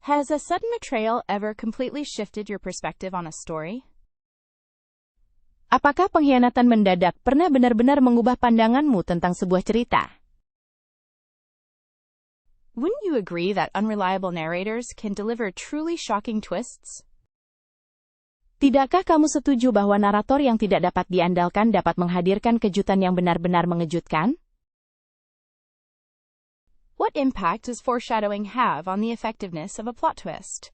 Has a sudden betrayal ever completely shifted your perspective on a story? Apakah pengkhianatan mendadak pernah benar-benar mengubah pandanganmu tentang sebuah cerita? Wouldn't you agree that unreliable narrators can deliver truly shocking twists? Tidakkah kamu setuju bahwa narator yang tidak dapat diandalkan dapat menghadirkan kejutan yang benar-benar mengejutkan? What impact does foreshadowing have on the effectiveness of a plot twist?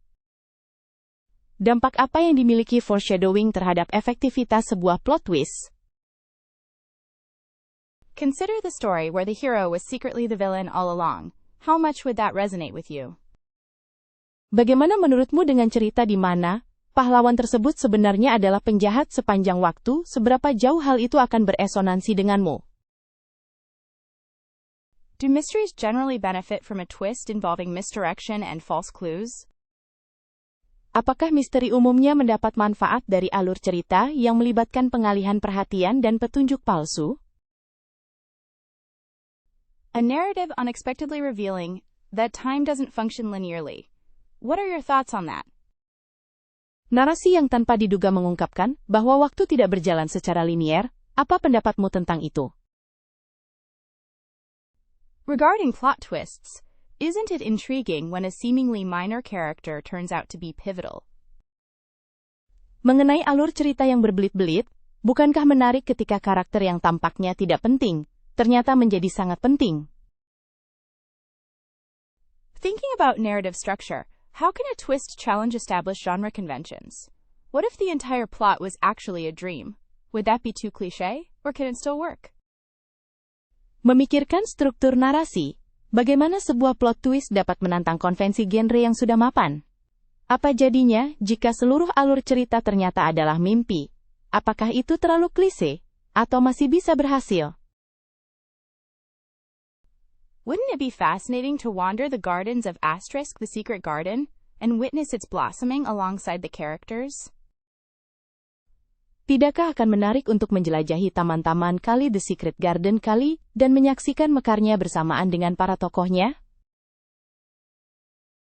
Dampak apa yang dimiliki foreshadowing terhadap efektivitas sebuah plot twist? Consider the story where the hero was secretly the villain all along. How much would that resonate with you? Bagaimana menurutmu dengan cerita di mana pahlawan tersebut sebenarnya adalah penjahat sepanjang waktu? Seberapa jauh hal itu akan beresonansi denganmu? Do mysteries generally benefit from a twist involving misdirection and false clues? Apakah misteri umumnya mendapat manfaat dari alur cerita yang melibatkan pengalihan perhatian dan petunjuk palsu? A narrative unexpectedly revealing that time doesn't function linearly. What are your thoughts on that? Narasi yang tanpa diduga mengungkapkan bahwa waktu tidak berjalan secara linier. Apa pendapatmu tentang itu? Regarding plot twists, isn't it intriguing when a seemingly minor character turns out to be pivotal? Mengenai alur cerita yang berbelit-belit, bukankah menarik ketika karakter yang tampaknya tidak penting, ternyata menjadi sangat penting? Thinking about narrative structure, how can a twist challenge established genre conventions? What if the entire plot was actually a dream? Would that be too cliché, or can it still work? Memikirkan struktur narasi, bagaimana sebuah plot twist dapat menantang konvensi genre yang sudah mapan? Apa jadinya jika seluruh alur cerita ternyata adalah mimpi? Apakah itu terlalu klise, atau masih bisa berhasil? Wouldn't it be fascinating to wander the gardens of Asterisk the Secret Garden and witness its blossoming alongside the characters? Tidakkah akan menarik untuk menjelajahi taman-taman kali The Secret Garden kali dan menyaksikan mekarnya bersamaan dengan para tokohnya?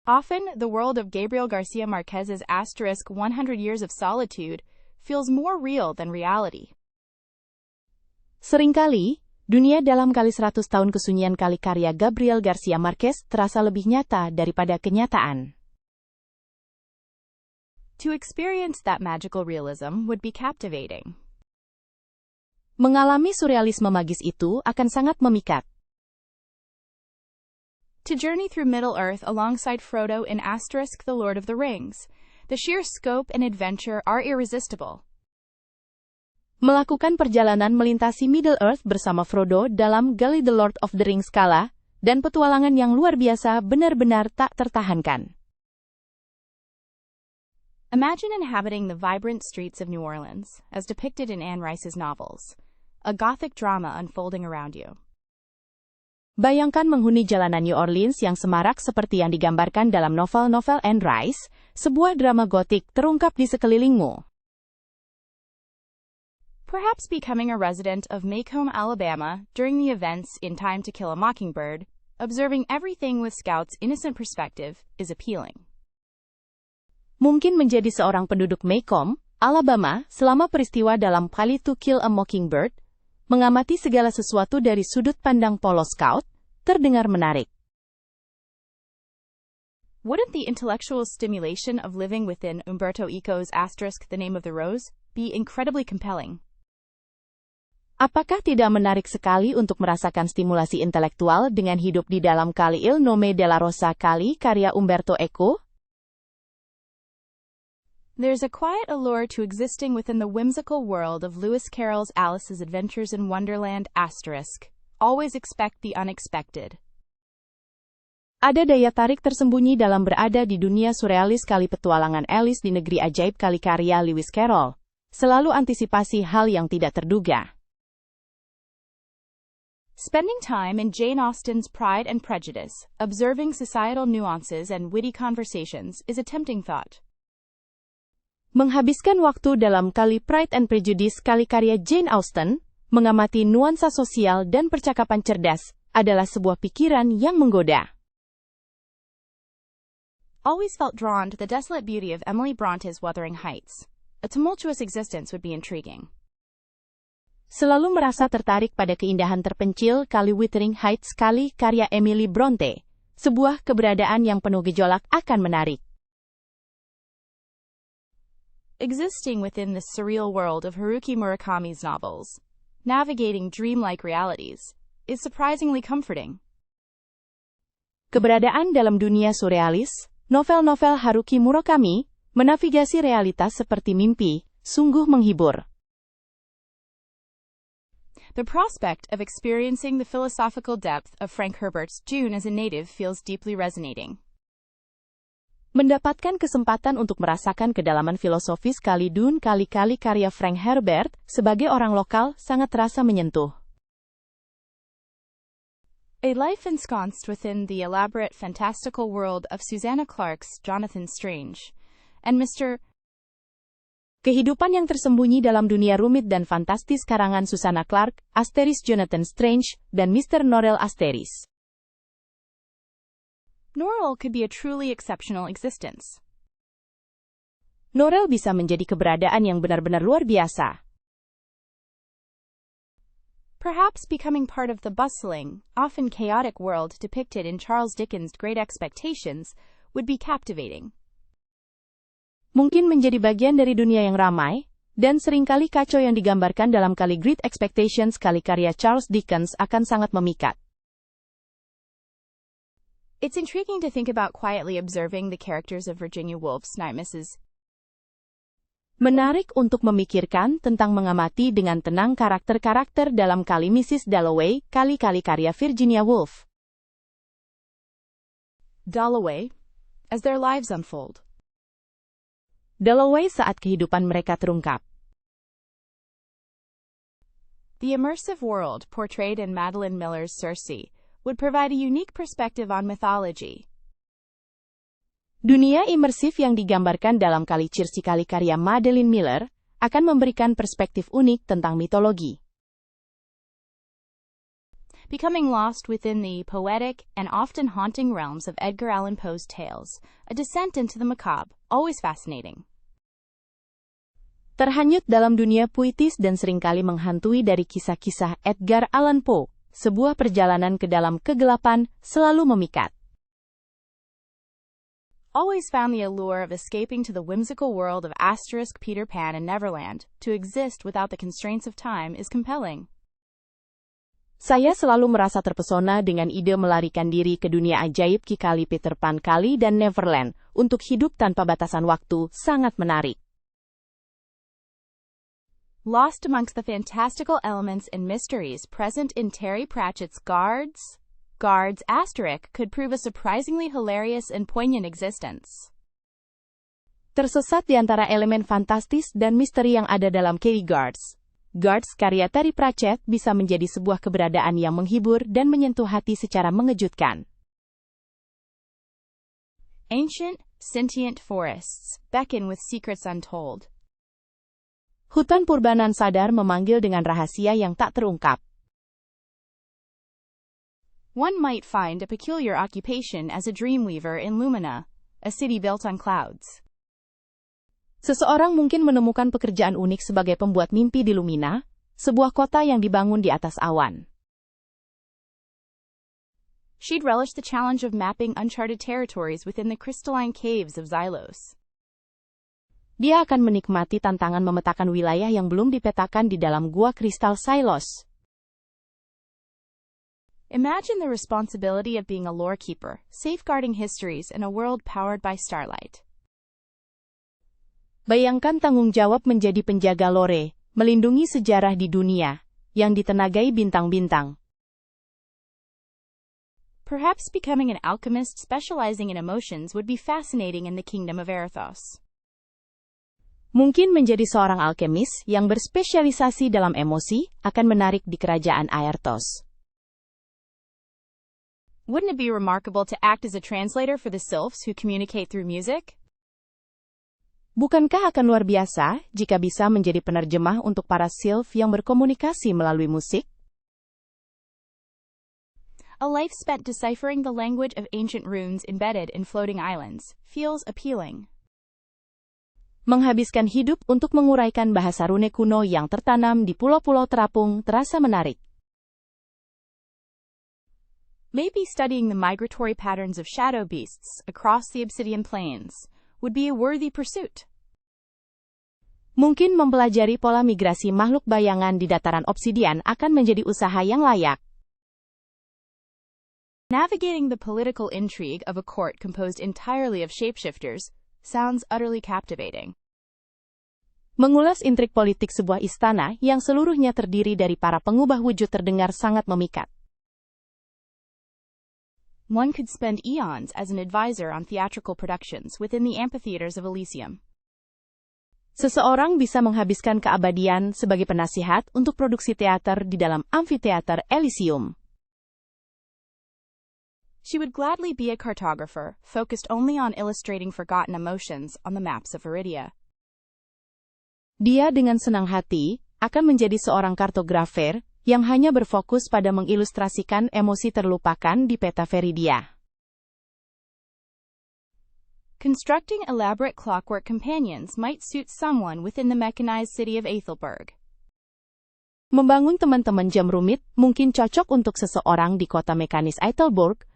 Often, the world of Gabriel Garcia Marquez's Asterisk 100 Years of Solitude feels more real than reality. Seringkali, dunia dalam kali 100 tahun kesunyian kali karya Gabriel Garcia Marquez terasa lebih nyata daripada kenyataan. To experience that magical realism would be captivating. Mengalami surrealisme magis itu akan sangat memikat. To journey through Middle-earth alongside Frodo in Asterisk the Lord of the Rings, the sheer scope and adventure are irresistible. Melakukan perjalanan melintasi Middle-earth bersama Frodo dalam Gully the Lord of the Rings kala, dan petualangan yang luar biasa benar-benar tak tertahankan. Imagine inhabiting the vibrant streets of New Orleans, as depicted in Anne Rice's novels, a gothic drama unfolding around you. Bayangkan menghuni jalanan New Orleans yang semarak seperti yang digambarkan dalam novel-novel Anne Rice, sebuah drama gotik terungkap di sekelilingmu. Perhaps becoming a resident of Macomb, Alabama, during the events in Time to Kill a Mockingbird, observing everything with Scout's innocent perspective, is appealing. Mungkin menjadi seorang penduduk Macomb, Alabama, selama peristiwa dalam Time to Kill a Mockingbird, mengamati segala sesuatu dari sudut pandang polos Scout, terdengar menarik. Wouldn't the intellectual stimulation of living within Umberto Eco's Asterisk the Name of the Rose be incredibly compelling? Apakah tidak menarik sekali untuk merasakan stimulasi intelektual dengan hidup di dalam kali Il Nome della Rosa kali karya Umberto Eco? There's a quiet allure to existing within the whimsical world of Lewis Carroll's Alice's Adventures in Wonderland Asterisk. Always expect the unexpected. Ada daya tarik tersembunyi dalam berada di dunia surrealis kali petualangan Alice di Negeri Ajaib kali karya Lewis Carroll. Selalu antisipasi hal yang tidak terduga. Spending time in Jane Austen's Pride and Prejudice, observing societal nuances and witty conversations is a tempting thought. Menghabiskan waktu dalam kali Pride and Prejudice kali karya Jane Austen, mengamati nuansa sosial dan percakapan cerdas, adalah sebuah pikiran yang menggoda. always felt drawn to the desolate beauty of Emily Bronte's Wuthering Heights. A tumultuous existence would be intriguing. Selalu merasa tertarik pada keindahan terpencil kali Wuthering Heights kali karya Emily Bronte. Sebuah keberadaan yang penuh gejolak akan menarik. Existing within the surreal world of Haruki Murakami's novels, navigating dreamlike realities, is surprisingly comforting. Keberadaan dalam dunia surrealis, novel-novel Haruki Murakami, menavigasi realitas seperti mimpi, sungguh menghibur. The prospect of experiencing the philosophical depth of Frank Herbert's Dune as a native feels deeply resonating. Mendapatkan kesempatan untuk merasakan kedalaman filosofis kali Dune kali-kali karya Frank Herbert sebagai orang lokal sangat terasa menyentuh. A life ensconced within the elaborate fantastical world of Susanna Clarke's Jonathan Strange and Mr. Kehidupan yang tersembunyi dalam dunia rumit dan fantastis karangan Susanna Clarke, Asteris Jonathan Strange, dan Mr. Norrell Asteris. Norrell could be a truly exceptional existence. Norrell bisa menjadi keberadaan yang benar-benar luar biasa. Perhaps becoming part of the bustling, often chaotic world depicted in Charles Dickens' Great Expectations would be captivating. Mungkin menjadi bagian dari dunia yang ramai, dan seringkali kacau yang digambarkan dalam kali Great Expectations kali karya Charles Dickens akan sangat memikat. It's intriguing to think about quietly observing the characters of Virginia Woolf's Night Mrs. Menarik untuk memikirkan tentang mengamati dengan tenang karakter-karakter dalam kali Mrs. Dalloway kali-kali karya Virginia Woolf. Dalloway, as their lives unfold. Dalloway saat kehidupan mereka terungkap. The immersive world portrayed in Madeline Miller's Circe would provide a unique perspective on mythology. Dunia imersif yang digambarkan dalam kali Circe kali karya Madeline Miller akan memberikan perspektif unik tentang mitologi. Becoming lost within the poetic and often haunting realms of Edgar Allan Poe's tales, a descent into the macabre, always fascinating. Terhanyut dalam dunia puitis dan seringkali menghantui dari kisah-kisah Edgar Allan Poe, sebuah perjalanan ke dalam kegelapan selalu memikat. Always found the allure of escaping to the whimsical world of Asterisk, Peter Pan, and Neverland. To exist without the constraints of time is compelling. Saya selalu merasa terpesona dengan ide melarikan diri ke dunia ajaib kali Peter Pan kali dan Neverland. Untuk hidup tanpa batasan waktu, sangat menarik. Lost amongst the fantastical elements and mysteries present in Terry Pratchett's Guards Asterisk could prove a surprisingly hilarious and poignant existence. Tersesat di antara elemen fantastis dan misteri yang ada dalam Terry Guards karya Terry Pratchett bisa menjadi sebuah keberadaan yang menghibur dan menyentuh hati secara mengejutkan. Ancient, sentient forests beckon with secrets untold. Hutan purba nan sadar memanggil dengan rahasia yang tak terungkap. One might find a peculiar occupation as a dreamweaver in Lumina, a city built on clouds. Seseorang mungkin menemukan pekerjaan unik sebagai pembuat mimpi di Lumina, sebuah kota yang dibangun di atas awan. She'd relish the challenge of mapping uncharted territories within the crystalline caves of Xylos. Dia akan menikmati tantangan memetakan wilayah yang belum dipetakan di dalam gua kristal Xylos. Imagine the responsibility of being a lore keeper, safeguarding histories in a world powered by starlight. Bayangkan tanggung jawab menjadi penjaga lore, melindungi sejarah di dunia yang ditenagai bintang-bintang. Perhaps becoming an alchemist specializing in emotions would be fascinating in the kingdom of Erethos. Mungkin menjadi seorang alkemis yang berspesialisasi dalam emosi akan menarik di kerajaan Aerthos. Wouldn't it be remarkable to act as a translator for the sylphs who communicate through music? Bukankah akan luar biasa jika bisa menjadi penerjemah untuk para sylph yang berkomunikasi melalui musik? A life spent deciphering the language of ancient runes embedded in floating islands feels appealing. Menghabiskan hidup untuk menguraikan bahasa rune kuno yang tertanam di pulau-pulau terapung terasa menarik. Maybe studying the migratory patterns of shadow beasts across the Obsidian Plains would be a worthy pursuit. Mungkin mempelajari pola migrasi makhluk bayangan di dataran obsidian akan menjadi usaha yang layak. Navigating the political intrigue of a court composed entirely of shapeshifters sounds utterly captivating. Mengulas intrik politik sebuah istana yang seluruhnya terdiri dari para pengubah wujud terdengar sangat memikat. One could spend eons as an advisor on theatrical productions within the amphitheaters of Elysium. Seseorang bisa menghabiskan keabadian sebagai penasihat untuk produksi teater di dalam amfiteater Elysium. She would gladly be a cartographer, focused only on illustrating forgotten emotions on the maps of Viridia. Dia dengan senang hati akan menjadi seorang kartografer yang hanya berfokus pada mengilustrasikan emosi terlupakan di peta Viridia. Constructing elaborate clockwork companions might suit someone within the mechanized city of Aethelberg. Membangun teman-teman jam rumit mungkin cocok untuk seseorang di kota mekanis Aethelberg.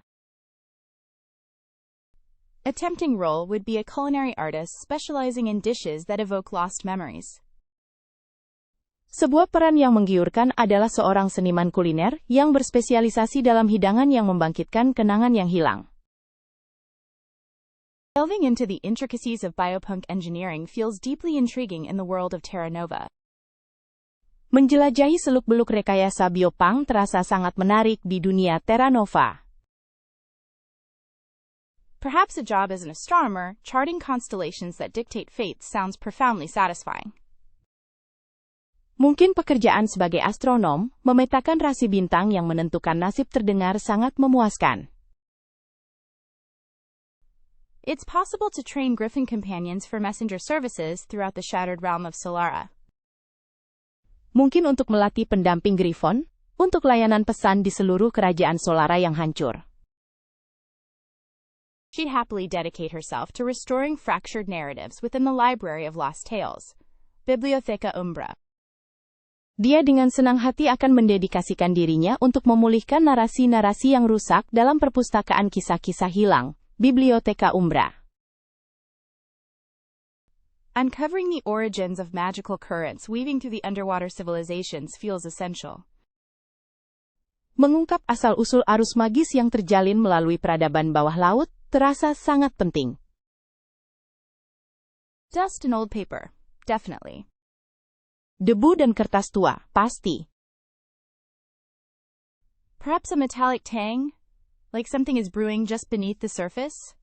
A tempting role would be a culinary artist specializing in dishes that evoke lost memories. Sebuah peran yang menggiurkan adalah seorang seniman kuliner yang berspesialisasi dalam hidangan yang membangkitkan kenangan yang hilang. Delving into the intricacies of biopunk engineering feels deeply intriguing in the world of Terra Nova. Menjelajahi seluk-beluk rekayasa biopunk terasa sangat menarik di dunia Terra Nova. Perhaps a job as an astronomer, charting constellations that dictate fate sounds profoundly satisfying. Mungkin pekerjaan sebagai astronom, memetakan rasi bintang yang menentukan nasib terdengar sangat memuaskan. It's possible to train Griffin companions for messenger services throughout the shattered realm of Solara. Mungkin untuk melatih pendamping Griffon, untuk layanan pesan di seluruh kerajaan Solara yang hancur. She'd happily dedicate herself to restoring fractured narratives within the Library of Lost Tales, Bibliotheca Umbra. Dia dengan senang hati akan mendedikasikan dirinya untuk memulihkan narasi-narasi yang rusak dalam perpustakaan kisah-kisah hilang, Bibliotheca Umbra. Uncovering the origins of magical currents weaving through the underwater civilizations feels essential. Mengungkap asal-usul arus magis yang terjalin melalui peradaban bawah laut terasa sangat penting. Dust and old paper, definitely. Debu dan kertas tua, pasti. Perhaps a metallic tang, like something is brewing just beneath the surface?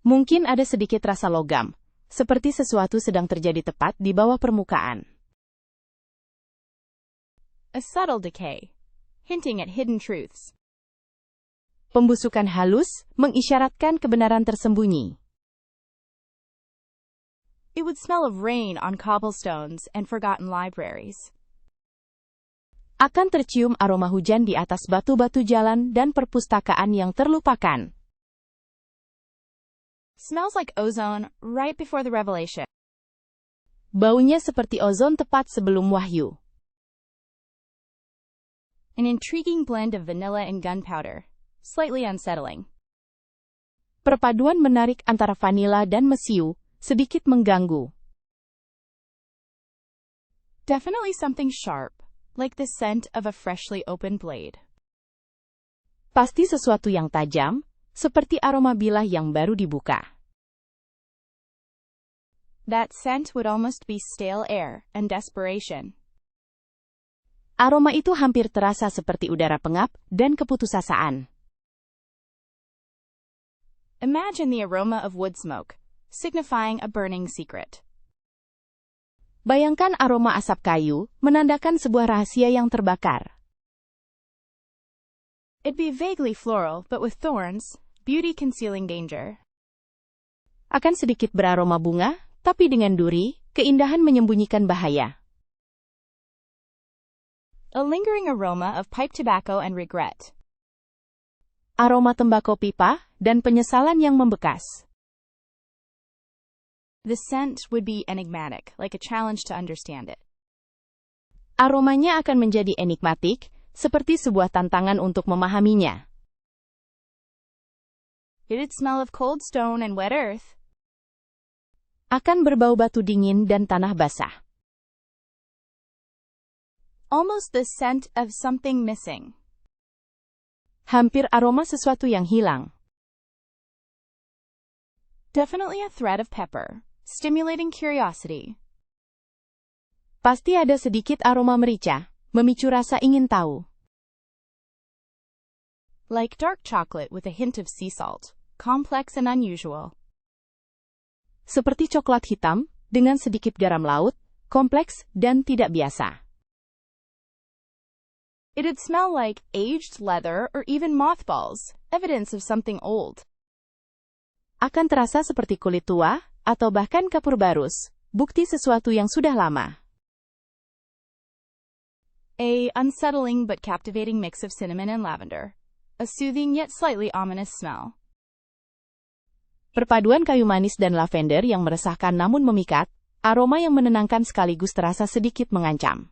Mungkin ada sedikit rasa logam, seperti sesuatu sedang terjadi tepat di bawah permukaan. A subtle decay, hinting at hidden truths. Pembusukan halus, mengisyaratkan kebenaran tersembunyi. It would smell of rain on cobblestones and forgotten libraries. Akan tercium aroma hujan di atas batu-batu jalan dan perpustakaan yang terlupakan. Smells like ozone right before the revelation. Baunya seperti ozon tepat sebelum wahyu. An intriguing blend of vanilla and gunpowder, slightly unsettling. Perpaduan menarik antara vanila dan mesiu, sedikit mengganggu. Definitely something sharp, like the scent of a freshly opened blade. Pasti sesuatu yang tajam, seperti aroma bilah yang baru dibuka. That scent would almost be stale air and desperation. Aroma itu hampir terasa seperti udara pengap dan keputusasaan. Imagine the aroma of wood smoke, signifying a burning secret. Bayangkan aroma asap kayu, menandakan sebuah rahasia yang terbakar. It'd be vaguely floral, but with thorns, beauty concealing danger. Akan sedikit beraroma bunga, tapi dengan duri, keindahan menyembunyikan bahaya. A lingering aroma of pipe tobacco and regret, aroma tembakau pipa, dan penyesalan yang membekas. The scent would be enigmatic, like a challenge to understand it. Aromanya akan menjadi enigmatik, seperti sebuah tantangan untuk memahaminya. It'd smell of cold stone and wet earth. Akan berbau batu dingin dan tanah basah. Almost the scent of something missing. Hampir aroma sesuatu yang hilang. Definitely a thread of pepper, stimulating curiosity. Pasti ada sedikit aroma merica, memicu rasa ingin tahu. Like dark chocolate with a hint of sea salt, complex and unusual. Seperti coklat hitam, dengan sedikit garam laut, kompleks dan tidak biasa. It'd smell like aged leather or even mothballs, evidence of something old. Akan terasa seperti kulit tua, atau bahkan kapur barus, bukti sesuatu yang sudah lama. A unsettling but captivating mix of cinnamon and lavender. A soothing yet slightly ominous smell. Perpaduan kayu manis dan lavender yang meresahkan namun memikat, aroma yang menenangkan sekaligus terasa sedikit mengancam.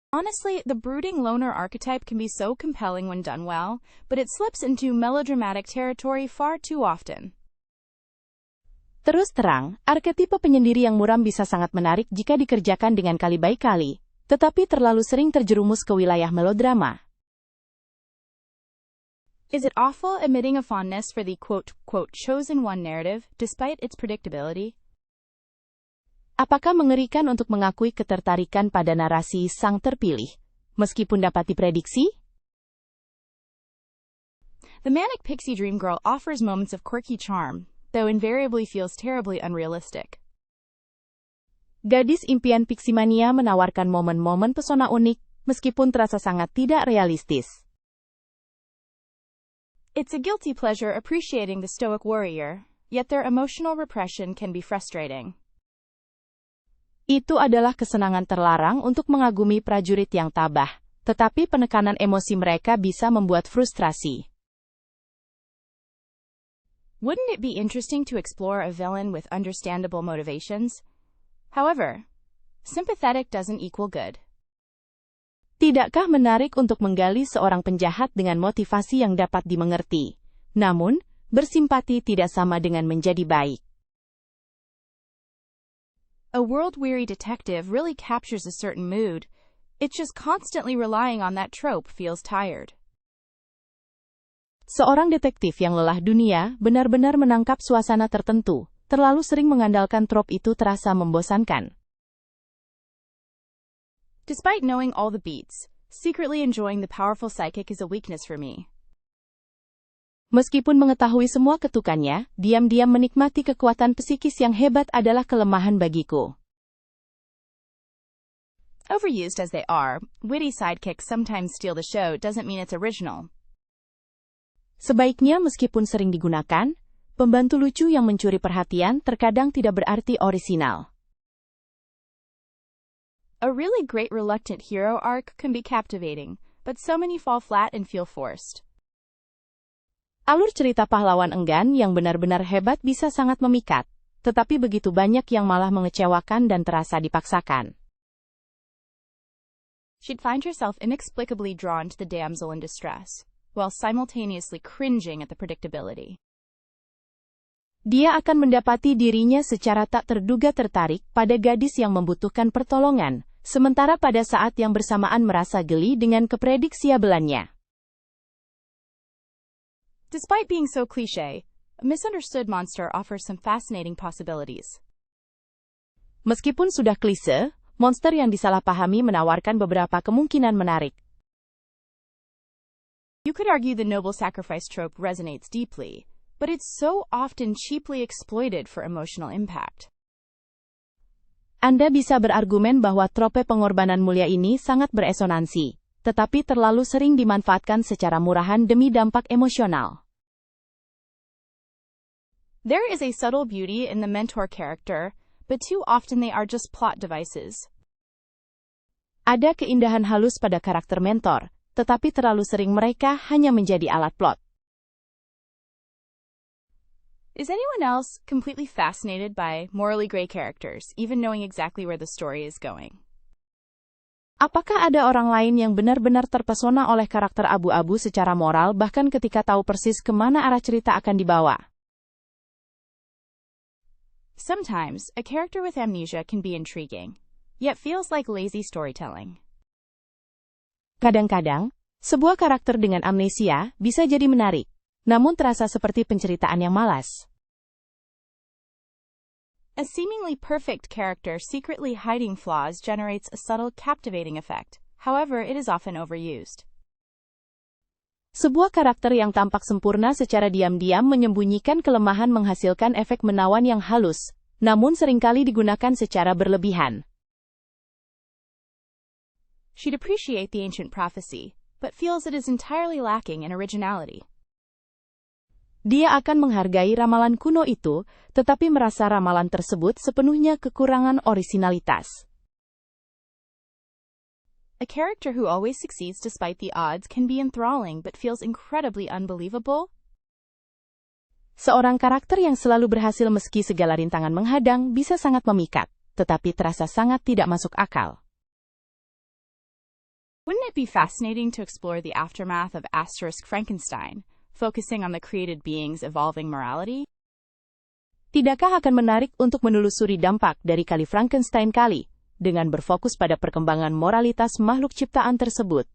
Honestly, the brooding loner archetype can be so compelling when done well, but it slips into melodramatic territory far too often. Terus terang, arketipe penyendiri yang muram bisa sangat menarik jika dikerjakan dengan kali baik kali, tetapi terlalu sering terjerumus ke wilayah melodrama. Is it awful admitting a fondness for the quote, chosen one narrative, despite its predictability? Apakah mengerikan untuk mengakui ketertarikan pada narasi sang terpilih, meskipun dapat diprediksi? The manic pixie dream girl offers moments of quirky charm, though invariably feels terribly unrealistic. Gadis impian Piximania menawarkan momen-momen pesona unik, meskipun terasa sangat tidak realistis. It's a guilty pleasure appreciating the stoic warrior, yet their emotional repression can be frustrating. Itu adalah kesenangan terlarang untuk mengagumi prajurit yang tabah, tetapi penekanan emosi mereka bisa membuat frustrasi. Wouldn't it be interesting to explore a villain with understandable motivations? However, sympathetic doesn't equal good. Tidakkah menarik untuk menggali seorang penjahat dengan motivasi yang dapat dimengerti? Namun, bersimpati tidak sama dengan menjadi baik. A world-weary detective really captures a certain mood. It's just constantly relying on that trope feels tired. Seorang detektif yang lelah dunia benar-benar menangkap suasana tertentu, terlalu sering mengandalkan trop itu terasa membosankan. Despite knowing all the beats, secretly enjoying the powerful psychic is a weakness for me. Meskipun mengetahui semua ketukannya, diam-diam menikmati kekuatan psikis yang hebat adalah kelemahan bagiku. Overused as they are, witty sidekicks sometimes steal the show doesn't mean it's original. Sebaiknya meskipun sering digunakan, pembantu lucu yang mencuri perhatian terkadang tidak berarti orisinal. A really great reluctant hero arc can be captivating, but so many fall flat and feel forced. Alur cerita pahlawan enggan yang benar-benar hebat bisa sangat memikat, tetapi begitu banyak yang malah mengecewakan dan terasa dipaksakan. She'd find herself inexplicably drawn to the damsel in distress, while simultaneously cringing at the predictability. Dia akan mendapati dirinya secara tak terduga tertarik pada gadis yang membutuhkan pertolongan, sementara pada saat yang bersamaan merasa geli dengan keprediksiabelannya. Despite being so cliché, a misunderstood monster offers some fascinating possibilities. Meskipun sudah klise, monster yang disalahpahami menawarkan beberapa kemungkinan menarik. You could argue the noble sacrifice trope resonates deeply, but it's so often cheaply exploited for emotional impact. Anda bisa berargumen bahwa trope pengorbanan mulia ini sangat beresonansi, tetapi terlalu sering dimanfaatkan secara murahan demi dampak emosional. There is a subtle beauty in the mentor character, but too often they are just plot devices. Ada keindahan halus pada karakter mentor, tetapi terlalu sering mereka hanya menjadi alat plot. Is anyone else completely fascinated by morally gray characters, even knowing exactly where the story is going? Apakah ada orang lain yang benar-benar terpesona oleh karakter abu-abu secara moral bahkan ketika tahu persis kemana arah cerita akan dibawa? Sometimes, a character with amnesia can be intriguing, yet feels like lazy storytelling. Kadang-kadang, sebuah karakter dengan amnesia bisa jadi menarik, namun terasa seperti penceritaan yang malas. A seemingly perfect character secretly hiding flaws generates a subtle, captivating effect. However, it is often overused. Sebuah karakter yang tampak sempurna secara diam-diam menyembunyikan kelemahan menghasilkan efek menawan yang halus, namun seringkali digunakan secara berlebihan. She'd appreciate the ancient prophecy, but feels it is entirely lacking in originality. Dia akan menghargai ramalan kuno itu, tetapi merasa ramalan tersebut sepenuhnya kekurangan orisinalitas. A character who always succeeds despite the odds can be enthralling but feels incredibly unbelievable. Seorang karakter yang selalu berhasil meski segala rintangan menghadang bisa sangat memikat, tetapi terasa sangat tidak masuk akal. Wouldn't it be fascinating to explore the aftermath of Asterisk Frankenstein, focusing on the created being's evolving morality? Tidakkah akan menarik untuk menelusuri dampak dari kali Frankenstein kali, dengan berfokus pada perkembangan moralitas makhluk ciptaan tersebut?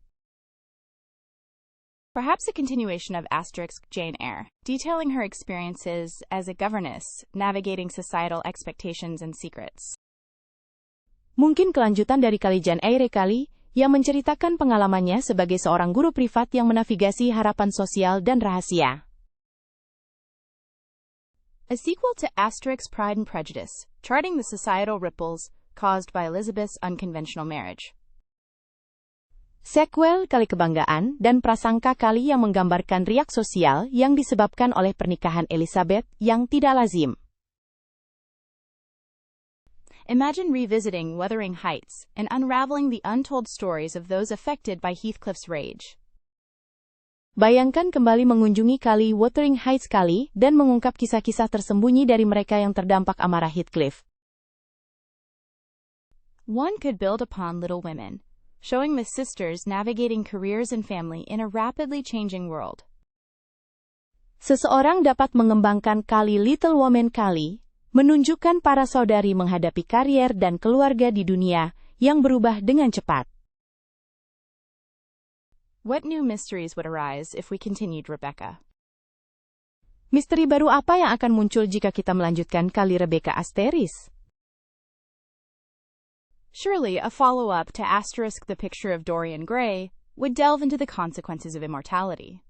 Perhaps a continuation of Asterisk Jane Eyre, detailing her experiences as a governess, navigating societal expectations and secrets. Mungkin kelanjutan dari kali Jane Eyre kali, yang menceritakan pengalamannya sebagai seorang guru privat yang menavigasi harapan sosial dan rahasia. A sequel to Asterix Pride and Prejudice, charting the societal ripples caused by Elizabeth's unconventional marriage. Sequel kali kebanggaan dan prasangka kali yang menggambarkan riak sosial yang disebabkan oleh pernikahan Elizabeth yang tidak lazim. Imagine revisiting Wuthering Heights and unraveling the untold stories of those affected by Heathcliff's rage. Bayangkan kembali mengunjungi kali Wuthering Heights kali dan mengungkap kisah-kisah tersembunyi dari mereka yang terdampak amarah Heathcliff. One could build upon Little Women, showing the sisters navigating careers and family in a rapidly changing world. Seseorang dapat mengembangkan kali Little Women kali, menunjukkan para saudari menghadapi karier dan keluarga di dunia yang berubah dengan cepat. What new mysteries would arise if we continued Rebecca? Misteri baru apa yang akan muncul jika kita melanjutkan kali Rebecca Asteris? Surely a follow-up to Asterisk the Picture of Dorian Gray would delve into the consequences of immortality.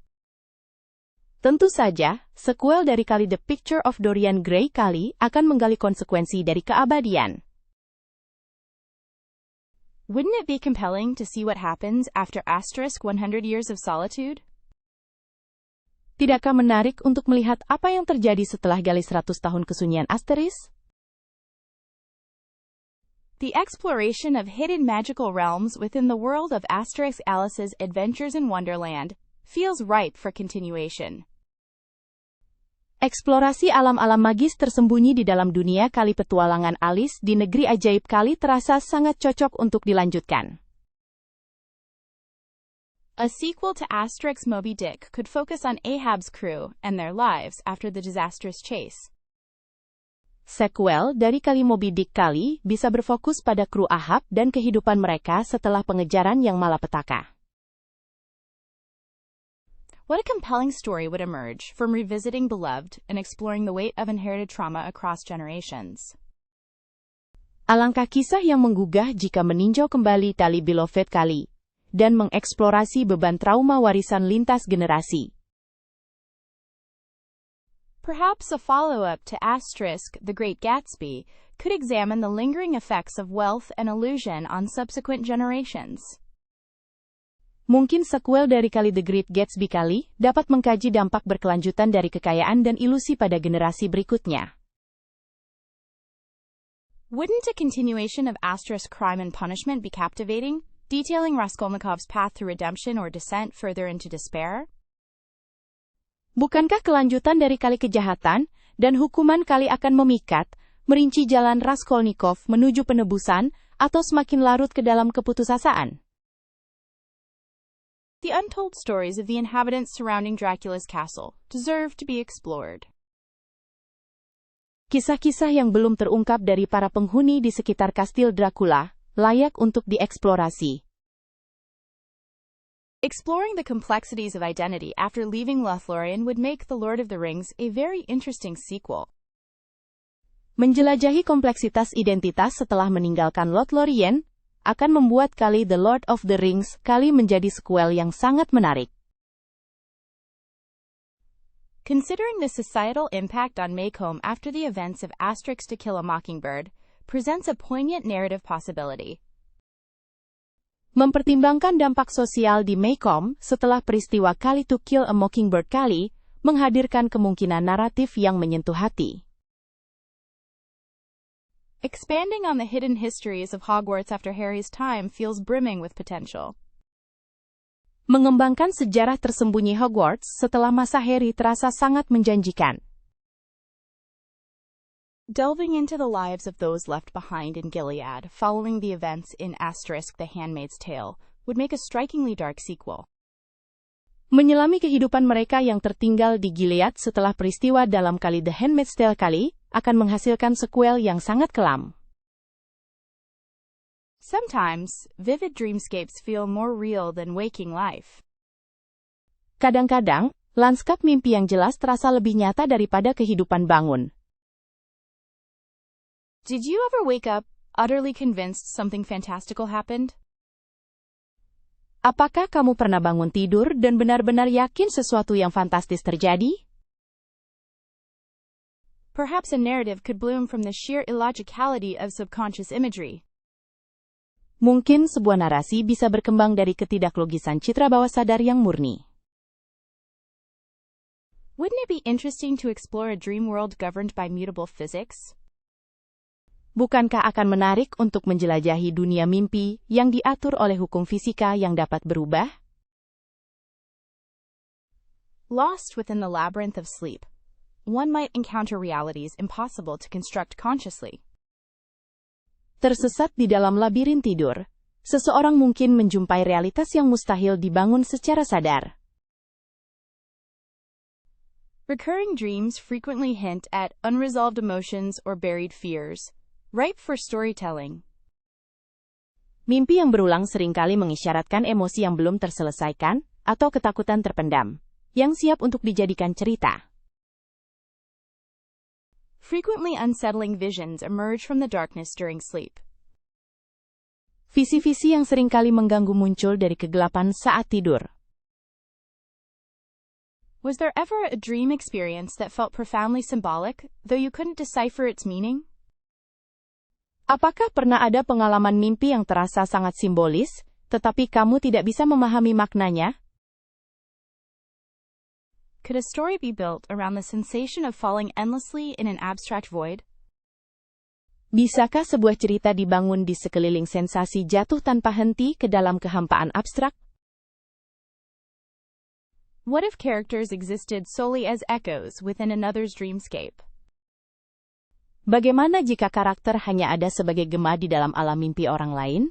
Tentu saja, sequel dari kali The Picture of Dorian Gray kali akan menggali konsekuensi dari keabadian. Wouldn't it be compelling to see what happens after Asterisk 100 Years of Solitude? Tidakkah menarik untuk melihat apa yang terjadi setelah gali 100 tahun kesunyian Asteris? The exploration of hidden magical realms within the world of Asterix Alice's Adventures in Wonderland feels ripe for continuation. Eksplorasi alam-alam magis tersembunyi di dalam dunia kali petualangan Alice di negeri ajaib kali terasa sangat cocok untuk dilanjutkan. A sequel to Asterix Moby Dick could focus on Ahab's crew and their lives after the disastrous chase. Sequel dari kali Moby Dick kali bisa berfokus pada kru Ahab dan kehidupan mereka setelah pengejaran yang malapetaka. What a compelling story would emerge from revisiting Beloved and exploring the weight of inherited trauma across generations. Alangkah kisah yang menggugah jika meninjau kembali tali Beloved kali, dan mengeksplorasi beban trauma warisan lintas generasi. Perhaps a follow-up to Asterisk The Great Gatsby could examine the lingering effects of wealth and illusion on subsequent generations. Mungkin sequel dari kali The Great Gatsby kali dapat mengkaji dampak berkelanjutan dari kekayaan dan ilusi pada generasi berikutnya. Wouldn't a continuation of Asterisk Crime and Punishment be captivating, detailing Raskolnikov's path to redemption or descent further into despair? Bukankah kelanjutan dari kali kejahatan dan hukuman kali akan memikat, merinci jalan Raskolnikov menuju penebusan, atau semakin larut ke dalam keputusasaan? The untold stories of the inhabitants surrounding Dracula's castle deserve to be explored. Kisah-kisah yang belum terungkap dari para penghuni di sekitar kastil Dracula layak untuk dieksplorasi. Exploring the complexities of identity after leaving Lothlorien would make The Lord of the Rings a very interesting sequel. Menjelajahi kompleksitas identitas setelah meninggalkan Lothlorien akan membuat kali The Lord of the Rings kali menjadi sequel yang sangat menarik. Considering the societal impact on Maycomb after the events of Asterix To Kill a Mockingbird presents a poignant narrative possibility. Mempertimbangkan dampak sosial di Maycomb setelah peristiwa Kali To Kill a Mockingbird kali, menghadirkan kemungkinan naratif yang menyentuh hati. Expanding on the hidden histories of Hogwarts after Harry's time feels brimming with potential. Mengembangkan sejarah tersembunyi Hogwarts setelah masa Harry terasa sangat menjanjikan. Delving into the lives of those left behind in Gilead following the events in Asterisk The Handmaid's Tale would make a strikingly dark sequel. Menyelami kehidupan mereka yang tertinggal di Gilead setelah peristiwa dalam kali The Handmaid's Tale kali akan menghasilkan sequel yang sangat kelam. Sometimes, vivid dreamscapes feel more real than waking life. Kadang-kadang, lanskap mimpi yang jelas terasa lebih nyata daripada kehidupan bangun. Did you ever wake up utterly convinced something fantastical happened? Apakah kamu pernah bangun tidur dan benar-benar yakin sesuatu yang fantastis terjadi? Perhaps a narrative could bloom from the sheer illogicality of subconscious imagery. Mungkin sebuah narasi bisa berkembang dari ketidaklogisan citra bawah sadar yang murni. Wouldn't it be interesting to explore a dream world governed by mutable physics? Bukankah akan menarik untuk menjelajahi dunia mimpi yang diatur oleh hukum fisika yang dapat berubah? Lost within the labyrinth of sleep, one might encounter realities impossible to construct consciously. Tersesat di dalam labirin tidur, seseorang mungkin menjumpai realitas yang mustahil dibangun secara sadar. Recurring dreams frequently hint at unresolved emotions or buried fears, ripe for storytelling. Mimpi yang berulang seringkali mengisyaratkan emosi yang belum terselesaikan atau ketakutan terpendam, yang siap untuk dijadikan cerita. Frequently unsettling visions emerge from the darkness during sleep. Visi-visi yang seringkali mengganggu muncul dari kegelapan saat tidur. Was there ever a dream experience that felt profoundly symbolic, though you couldn't decipher its meaning? Apakah pernah ada pengalaman mimpi yang terasa sangat simbolis, tetapi kamu tidak bisa memahami maknanya? Could a story be built around the sensation of falling endlessly in an abstract void? Bisakah sebuah cerita dibangun di sekeliling sensasi jatuh tanpa henti ke dalam kehampaan abstrak? What if characters existed solely as echoes within another's dreamscape? Bagaimana jika karakter hanya ada sebagai gema di dalam alam mimpi orang lain?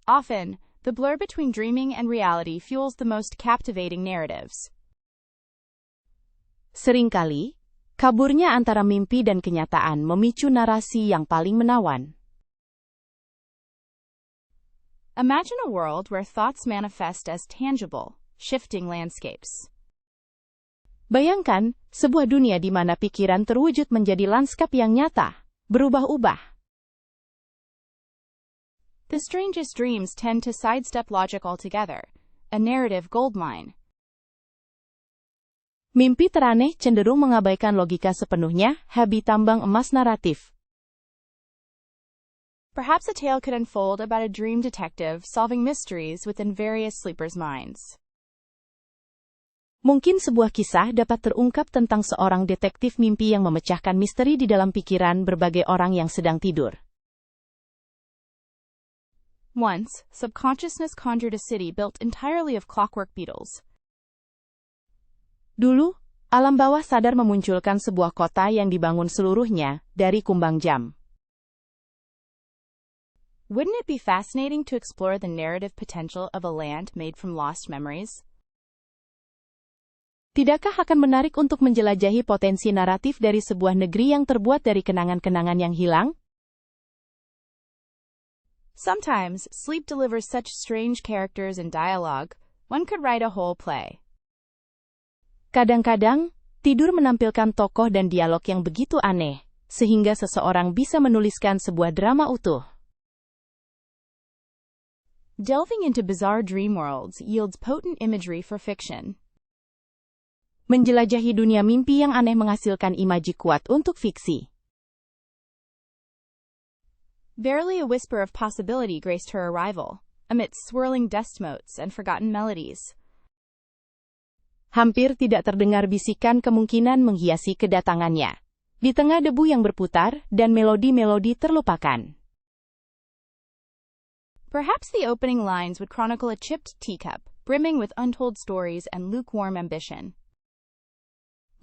Often, the blur between dreaming and reality fuels the most captivating narratives. Seringkali, kaburnya antara mimpi dan kenyataan memicu narasi yang paling menawan. Imagine a world where thoughts manifest as tangible, shifting landscapes. Bayangkan, sebuah dunia di mana pikiran terwujud menjadi lanskap yang nyata, berubah-ubah. The strangest dreams tend to sidestep logic altogether, a narrative goldmine. Mimpi teraneh cenderung mengabaikan logika sepenuhnya, habi tambang emas naratif. Perhaps a tale could unfold about a dream detective solving mysteries within various sleepers' minds. Mungkin sebuah kisah dapat terungkap tentang seorang detektif mimpi yang memecahkan misteri di dalam pikiran berbagai orang yang sedang tidur. Once, subconsciousness conjured a city built entirely of clockwork beetles. Dulu, alam bawah sadar memunculkan sebuah kota yang dibangun seluruhnya dari kumbang jam. Wouldn't it be fascinating to explore the narrative potential of a land made from lost memories? Tidakkah akan menarik untuk menjelajahi potensi naratif dari sebuah negeri yang terbuat dari kenangan-kenangan yang hilang? Sometimes, sleep delivers such strange characters and dialogue, one could write a whole play. Kadang-kadang, tidur menampilkan tokoh dan dialog yang begitu aneh, sehingga seseorang bisa menuliskan sebuah drama utuh. Delving into bizarre dream worlds yields potent imagery for fiction. Menjelajahi dunia mimpi yang aneh menghasilkan imaji kuat untuk fiksi. Barely a whisper of possibility graced her arrival, amidst swirling dust motes and forgotten melodies. Hampir tidak terdengar bisikan kemungkinan menghiasi kedatangannya. Di tengah debu yang berputar dan melodi-melodi terlupakan. Perhaps the opening lines would chronicle a chipped teacup, brimming with untold stories and lukewarm ambition.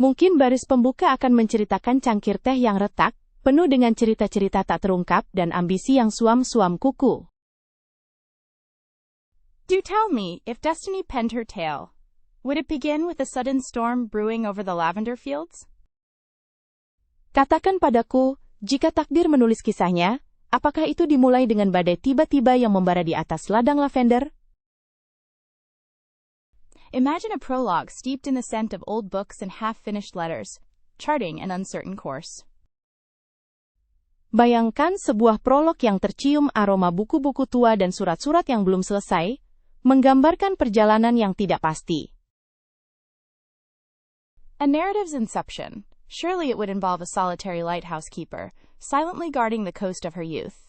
Mungkin baris pembuka akan menceritakan cangkir teh yang retak, penuh dengan cerita-cerita tak terungkap dan ambisi yang suam-suam kuku. Do tell me, if destiny penned her tale, would it begin with a sudden storm brewing over the lavender fields? Katakan padaku, jika takdir menulis kisahnya, apakah itu dimulai dengan badai tiba-tiba yang membara di atas ladang lavender? Imagine a prologue steeped in the scent of old books and half-finished letters, charting an uncertain course. Bayangkan sebuah prolog yang tercium aroma buku-buku tua dan surat-surat yang belum selesai, menggambarkan perjalanan yang tidak pasti. A narrative's inception. Surely it would involve a solitary lighthouse keeper, silently guarding the coast of her youth.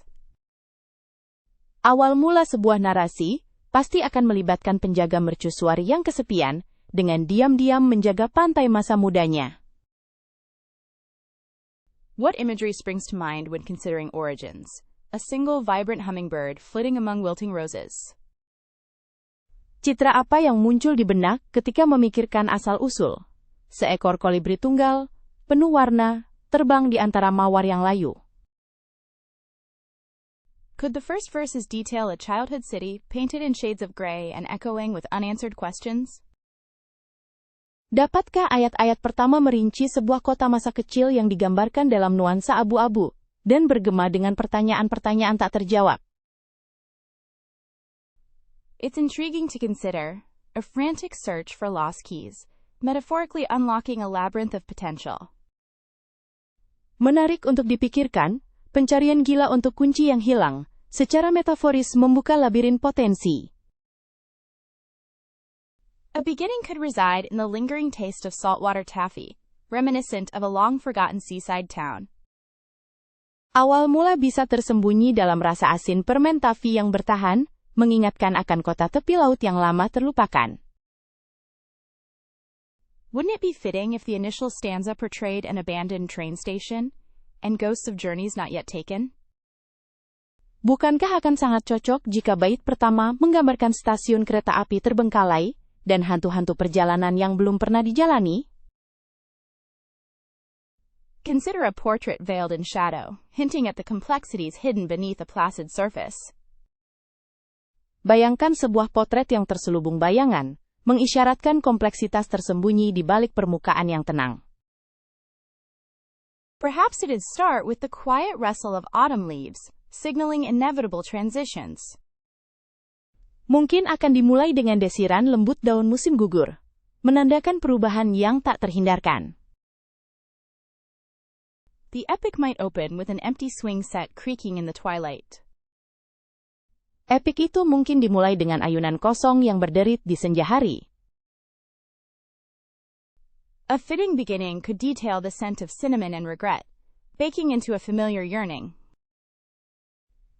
Awal mula sebuah narasi, pasti akan melibatkan penjaga mercusuar yang kesepian, dengan diam-diam menjaga pantai masa mudanya. What imagery springs to mind when considering origins? A single vibrant hummingbird flitting among wilting roses. Citra apa yang muncul di benak ketika memikirkan asal-usul? Seekor kolibri tunggal, penuh warna, terbang di antara mawar yang layu. Could the first verses detail a childhood city painted in shades of gray and echoing with unanswered questions? Dapatkah ayat-ayat pertama merinci sebuah kota masa kecil yang digambarkan dalam nuansa abu-abu, dan bergema dengan pertanyaan-pertanyaan tak terjawab? It's intriguing to consider, a frantic search for lost keys, metaphorically unlocking a labyrinth of potential. Menarik untuk dipikirkan, pencarian gila untuk kunci yang hilang, secara metaforis membuka labirin potensi. A beginning could reside in the lingering taste of saltwater taffy, reminiscent of a long-forgotten seaside town. Awal mula bisa tersembunyi dalam rasa asin permen taffy yang bertahan, mengingatkan akan kota tepi laut yang lama terlupakan. Wouldn't it be fitting if the initial stanza portrayed an abandoned train station, and ghosts of journeys not yet taken? Bukankah akan sangat cocok jika bait pertama menggambarkan stasiun kereta api terbengkalai, dan hantu-hantu perjalanan yang belum pernah dijalani? Consider a portrait veiled in shadow, hinting at the complexities hidden beneath a placid surface. Bayangkan sebuah potret yang terselubung bayangan, mengisyaratkan kompleksitas tersembunyi di balik permukaan yang tenang. Perhaps it'd start with the quiet rustle of autumn leaves, signaling inevitable transitions. Mungkin akan dimulai dengan desiran lembut daun musim gugur, menandakan perubahan yang tak terhindarkan. The epic might open with an empty swing set creaking in the twilight. Epik itu mungkin dimulai dengan ayunan kosong yang berderit di senja hari. A fitting beginning could detail the scent of cinnamon and regret, baking into a familiar yearning.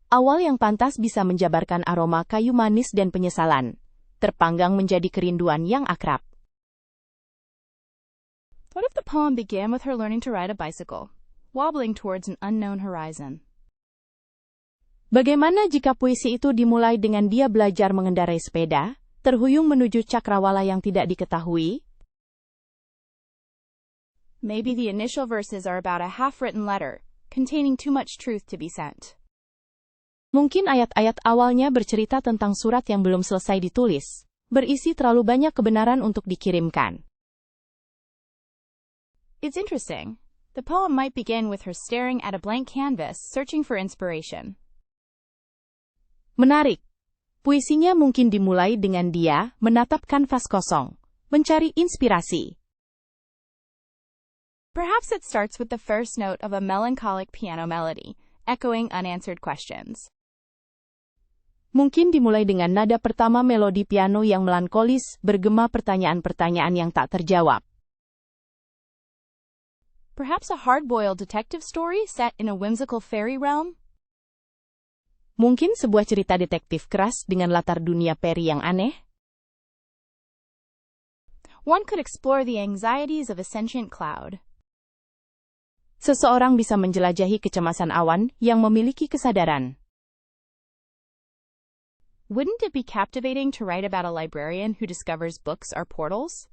Awal yang pantas bisa menjabarkan aroma kayu manis dan penyesalan, terpanggang menjadi kerinduan yang akrab. What if the poem began with her learning to ride a bicycle, wobbling towards an unknown horizon? Bagaimana jika puisi itu dimulai dengan dia belajar mengendarai sepeda, terhuyung menuju cakrawala yang tidak diketahui? Maybe the initial verses are about a half-written letter, containing too much truth to be sent. Mungkin ayat-ayat awalnya bercerita tentang surat yang belum selesai ditulis, berisi terlalu banyak kebenaran untuk dikirimkan. It's interesting. The poem might begin with her staring at a blank canvas, searching for inspiration. Menarik. Puisinya mungkin dimulai dengan dia menatap kanvas kosong, mencari inspirasi. Perhaps it starts with the first note of a melancholic piano melody, echoing unanswered questions. Mungkin dimulai dengan nada pertama melodi piano yang melankolis, bergema pertanyaan-pertanyaan yang tak terjawab. Perhaps a hard-boiled detective story set in a whimsical fairy realm? Mungkin sebuah cerita detektif keras dengan latar dunia peri yang aneh? One could explore the anxieties of a sentient cloud. Seseorang bisa menjelajahi kecemasan awan yang memiliki kesadaran. Wouldn't it be captivating to write about a librarian who discovers books are portals?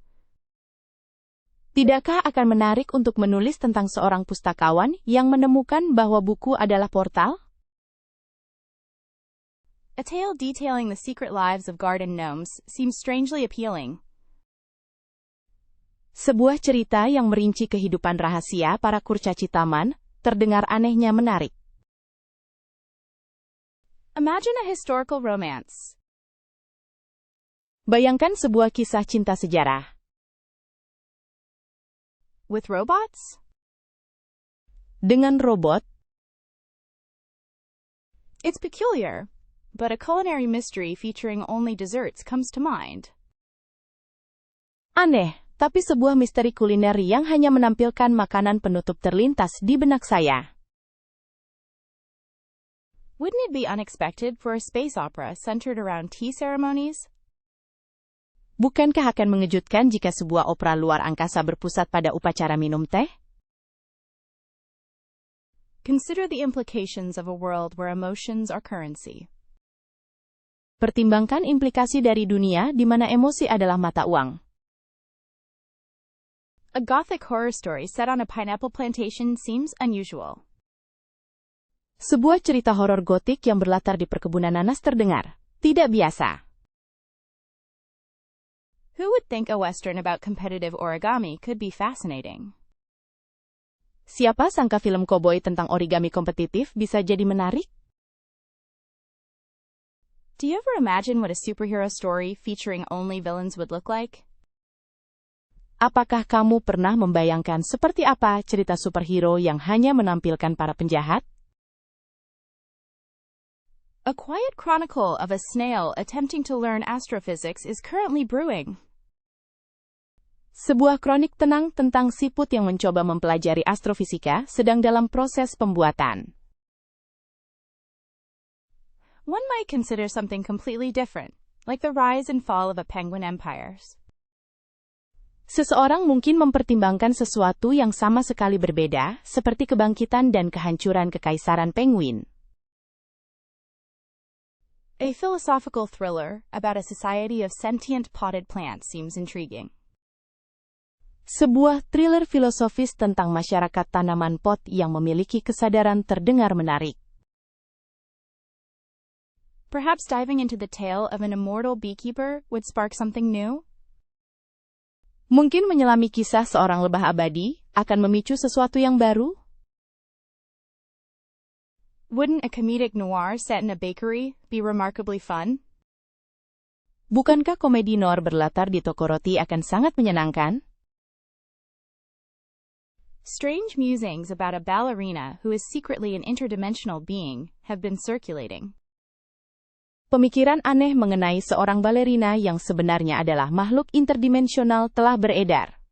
Tidakkah akan menarik untuk menulis tentang seorang pustakawan yang menemukan bahwa buku adalah portal? A tale detailing the secret lives of garden gnomes seems strangely appealing. Sebuah cerita yang merinci kehidupan rahasia para kurcaci taman, terdengar anehnya menarik. Imagine a historical romance. Bayangkan sebuah kisah cinta sejarah. With robots? Dengan robot? It's peculiar, but a culinary mystery featuring only desserts comes to mind. Aneh, tapi sebuah misteri kuliner yang hanya menampilkan makanan penutup terlintas di benak saya. Wouldn't it be unexpected for a space opera centered around tea ceremonies? Bukankah akan mengejutkan jika sebuah opera luar angkasa berpusat pada upacara minum teh? Consider the implications of a world where emotions are currency. Pertimbangkan implikasi dari dunia di mana emosi adalah mata uang. A gothic horror story set on a pineapple plantation seems unusual. Sebuah cerita horor gotik yang berlatar di perkebunan nanas terdengar tidak biasa. Who would think a western about competitive origami could be fascinating? Siapa sangka film koboi tentang origami kompetitif bisa jadi menarik? Do you ever imagine what a superhero story featuring only villains would look like? Apakah kamu pernah membayangkan seperti apa cerita superhero yang hanya menampilkan para penjahat? A quiet chronicle of a snail attempting to learn astrophysics is currently brewing. Sebuah kronik tenang tentang siput yang mencoba mempelajari astrofisika sedang dalam proses pembuatan. One might consider something completely different, like the rise and fall of a penguin empires. Seseorang mungkin mempertimbangkan sesuatu yang sama sekali berbeda, seperti kebangkitan dan kehancuran kekaisaran penguin. A philosophical thriller about a society of sentient potted plants seems intriguing. Sebuah thriller filosofis tentang masyarakat tanaman pot yang memiliki kesadaran terdengar menarik. Perhaps diving into the tale of an immortal beekeeper would spark something new? Mungkin menyelami kisah seorang lebah abadi akan memicu sesuatu yang baru? Wouldn't a comedic noir set in a bakery be remarkably fun? Bukankah komedi noir berlatar di toko roti akan sangat menyenangkan? Strange musings about a ballerina who is secretly an interdimensional being have been circulating. Pemikiran aneh mengenai seorang balerina yang sebenarnya adalah makhluk interdimensional telah beredar.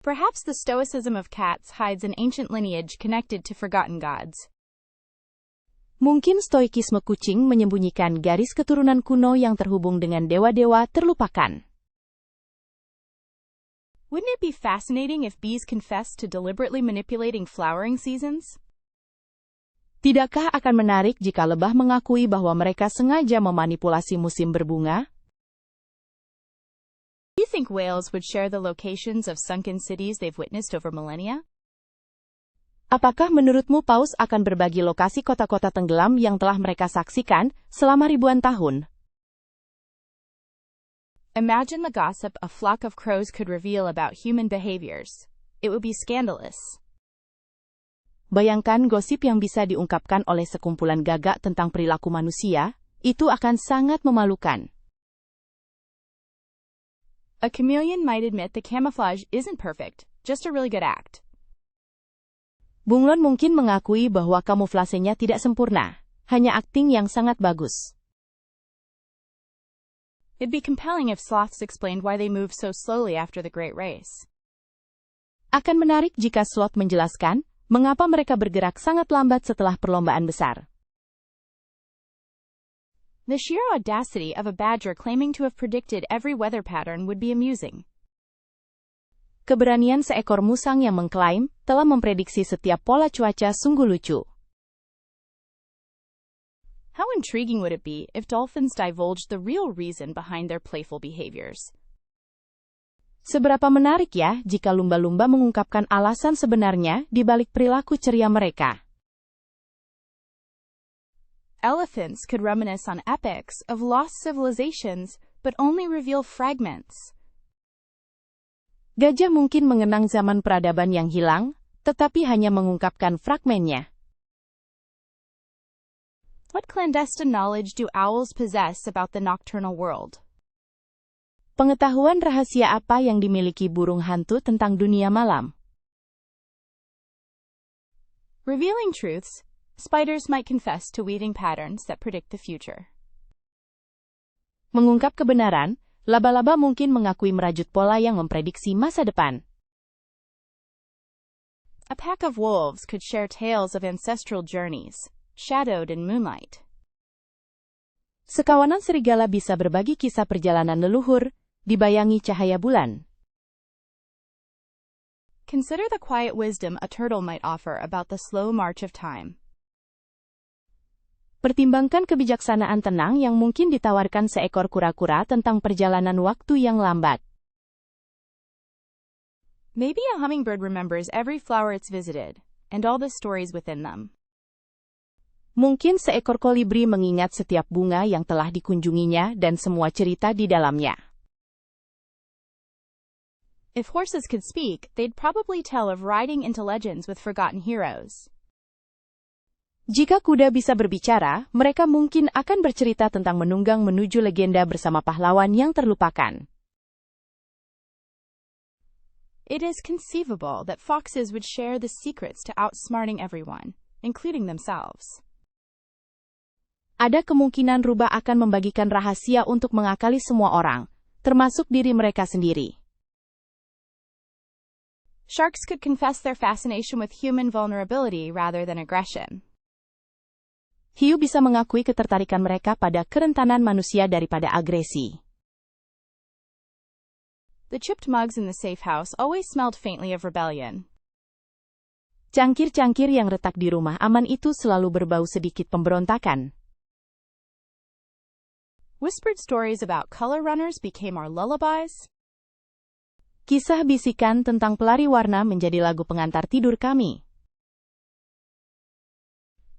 Perhaps the stoicism of cats hides an ancient lineage connected to forgotten gods. Mungkin stoikisme kucing menyembunyikan garis keturunan kuno yang terhubung dengan dewa-dewa terlupakan. Wouldn't it be fascinating if bees confessed to deliberately manipulating flowering seasons? Tidakkah akan menarik jika lebah mengakui bahwa mereka sengaja memanipulasi musim berbunga? Do you think whales would share the locations of sunken cities they've witnessed over millennia? Apakah menurutmu paus akan berbagi lokasi kota-kota tenggelam yang telah mereka saksikan selama ribuan tahun? Imagine the gossip a flock of crows could reveal about human behaviors. It would be scandalous. Bayangkan gosip yang bisa diungkapkan oleh sekumpulan gagak tentang perilaku manusia, itu akan sangat memalukan. A chameleon might admit the camouflage isn't perfect, just a really good act. Bunglon mungkin mengakui bahwa kamuflasenya tidak sempurna, hanya akting yang sangat bagus. It'd be compelling if sloths explained why they move so slowly after the Great Race. Akan menarik jika sloth menjelaskan mengapa mereka bergerak sangat lambat setelah perlombaan besar. The sheer audacity of a badger claiming to have predicted every weather pattern would be amusing. Keberanian seekor musang yang mengklaim telah memprediksi setiap pola cuaca sungguh lucu. How intriguing would it be if dolphins divulged the real reason behind their playful behaviors? Seberapa menarik ya jika lumba-lumba mengungkapkan alasan sebenarnya di balik perilaku ceria mereka. Elephants could reminisce on epics of lost civilizations, but only reveal fragments. Gajah mungkin mengenang zaman peradaban yang hilang, tetapi hanya mengungkapkan fragmennya. What clandestine knowledge do owls possess about the nocturnal world? Pengetahuan rahasia apa yang dimiliki burung hantu tentang dunia malam? Revealing truths, spiders might confess to weaving patterns that predict the future. Mengungkap kebenaran, laba-laba mungkin mengakui merajut pola yang memprediksi masa depan. A pack of wolves could share tales of ancestral journeys, shadowed in moonlight. Sekawanan serigala bisa berbagi kisah perjalanan leluhur, dibayangi cahaya bulan. Consider the quiet wisdom a turtle might offer about the slow march of time. Pertimbangkan kebijaksanaan tenang yang mungkin ditawarkan seekor kura-kura tentang perjalanan waktu yang lambat. Maybe a hummingbird remembers every flower it's visited, and all the stories within them. Mungkin seekor kolibri mengingat setiap bunga yang telah dikunjunginya dan semua cerita di dalamnya. If horses could speak, they'd probably tell of riding into legends with forgotten heroes. Jika kuda bisa berbicara, mereka mungkin akan bercerita tentang menunggang menuju legenda bersama pahlawan yang terlupakan. It is conceivable that foxes would share the secrets to outsmarting everyone, including themselves. Ada kemungkinan rubah akan membagikan rahasia untuk mengakali semua orang, termasuk diri mereka sendiri. Sharks could confess their fascination with human vulnerability rather than aggression. Hiu bisa mengakui ketertarikan mereka pada kerentanan manusia daripada agresi. The chipped mugs in the safe house always smelled faintly of rebellion. Cangkir-cangkir yang retak di rumah aman itu selalu berbau sedikit pemberontakan. Whispered stories about color runners became our lullabies. Kisah bisikan tentang pelari warna menjadi lagu pengantar tidur kami.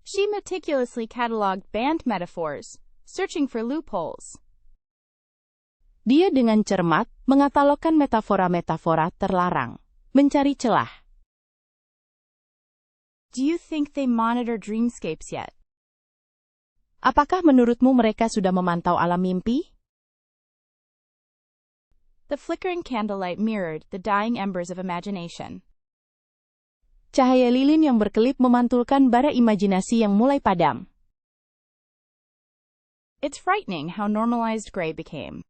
She meticulously cataloged band metaphors, searching for loopholes. Dia dengan cermat mengatalogkan metafora-metafora terlarang, mencari celah. Do you think they monitor dreamscapes yet? Apakah menurutmu mereka sudah memantau alam mimpi? The flickering candlelight mirrored the dying embers of imagination. Cahaya lilin yang berkelip memantulkan bara imajinasi yang mulai padam. It's frightening how normalized gray became.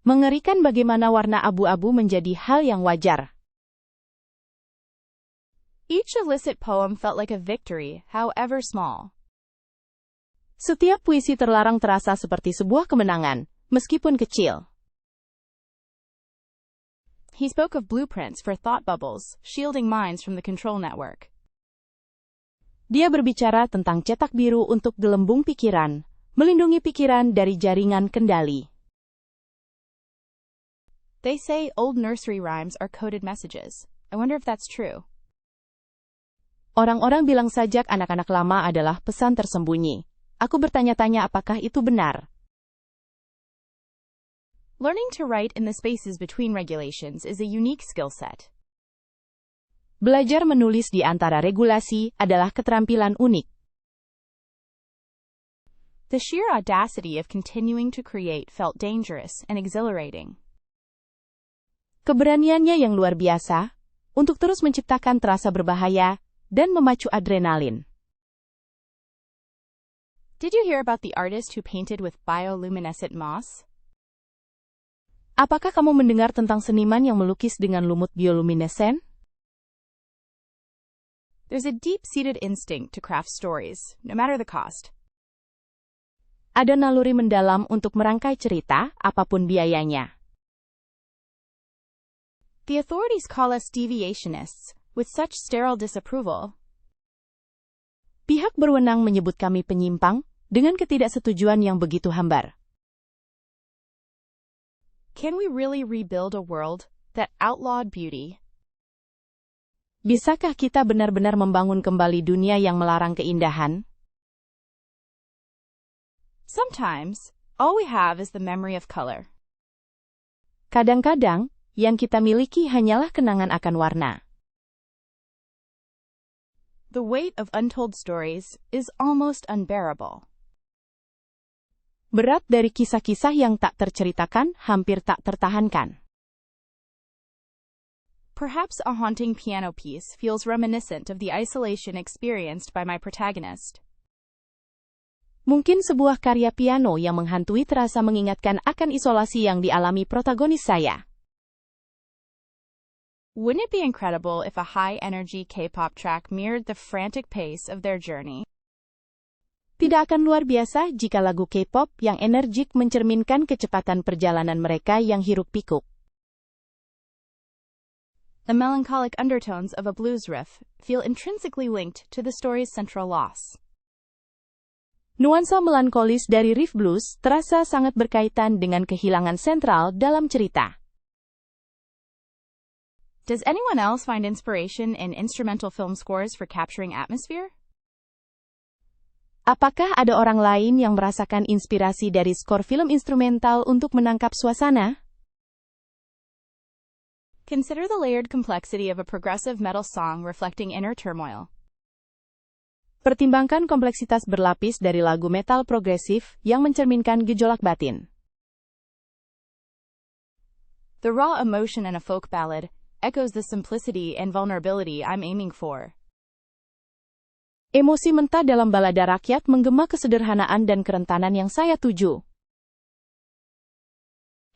Mengerikan bagaimana warna abu-abu menjadi hal yang wajar. Each illicit poem felt like a victory, however small. Setiap puisi terlarang terasa seperti sebuah kemenangan, meskipun kecil. He spoke of blueprints for thought bubbles, shielding minds from the control network. Dia berbicara tentang cetak biru untuk gelembung pikiran, melindungi pikiran dari jaringan kendali. They say old nursery rhymes are coded messages. I wonder if that's true. Orang-orang bilang sajak anak-anak lama adalah pesan tersembunyi. Aku bertanya-tanya apakah itu benar. Learning to write in the spaces between regulations is a unique skill set. Belajar menulis di antara regulasi adalah keterampilan unik. The sheer audacity of continuing to create felt dangerous and exhilarating. Keberaniannya yang luar biasa untuk terus menciptakan terasa berbahaya dan memacu adrenalin. Did you hear about the artist who painted with bioluminescent moss? Apakah kamu mendengar tentang seniman yang melukis dengan lumut bioluminescen? There's a deep-seated instinct to craft stories, no matter the cost. Ada naluri mendalam untuk merangkai cerita, apapun biayanya. The authorities call us deviationists, with such sterile disapproval. Pihak berwenang menyebut kami penyimpang, dengan ketidaksetujuan yang begitu hambar. Can we really rebuild a world that outlawed beauty? Bisakah kita benar-benar membangun kembali dunia yang melarang keindahan? Sometimes, all we have is the memory of color. Kadang-kadang, yang kita miliki hanyalah kenangan akan warna. The weight of untold stories is almost unbearable. Berat dari kisah-kisah yang tak terceritakan hampir tak tertahankan. Perhaps a haunting piano piece feels reminiscent of the isolation experienced by my protagonist. Mungkin sebuah karya piano yang menghantui terasa mengingatkan akan isolasi yang dialami protagonis saya. Wouldn't it be incredible if a high-energy K-pop track mirrored the frantic pace of their journey? Tidak akan luar biasa jika lagu K-pop yang energik mencerminkan kecepatan perjalanan mereka yang hiruk-pikuk. The melancholic undertones of a blues riff feel intrinsically linked to the story's central loss. Nuansa melankolis dari riff blues terasa sangat berkaitan dengan kehilangan sentral dalam cerita. Does anyone else find inspiration in instrumental film scores for capturing atmosphere? Apakah ada orang lain yang merasakan inspirasi dari skor film instrumental untuk menangkap suasana? Consider the layered complexity of a progressive metal song reflecting inner turmoil. Pertimbangkan kompleksitas berlapis dari lagu metal progresif yang mencerminkan gejolak batin. The raw emotion in a folk ballad echoes the simplicity and vulnerability I'm aiming for. Emosi mentah dalam balada rakyat menggema kesederhanaan dan kerentanan yang saya tuju.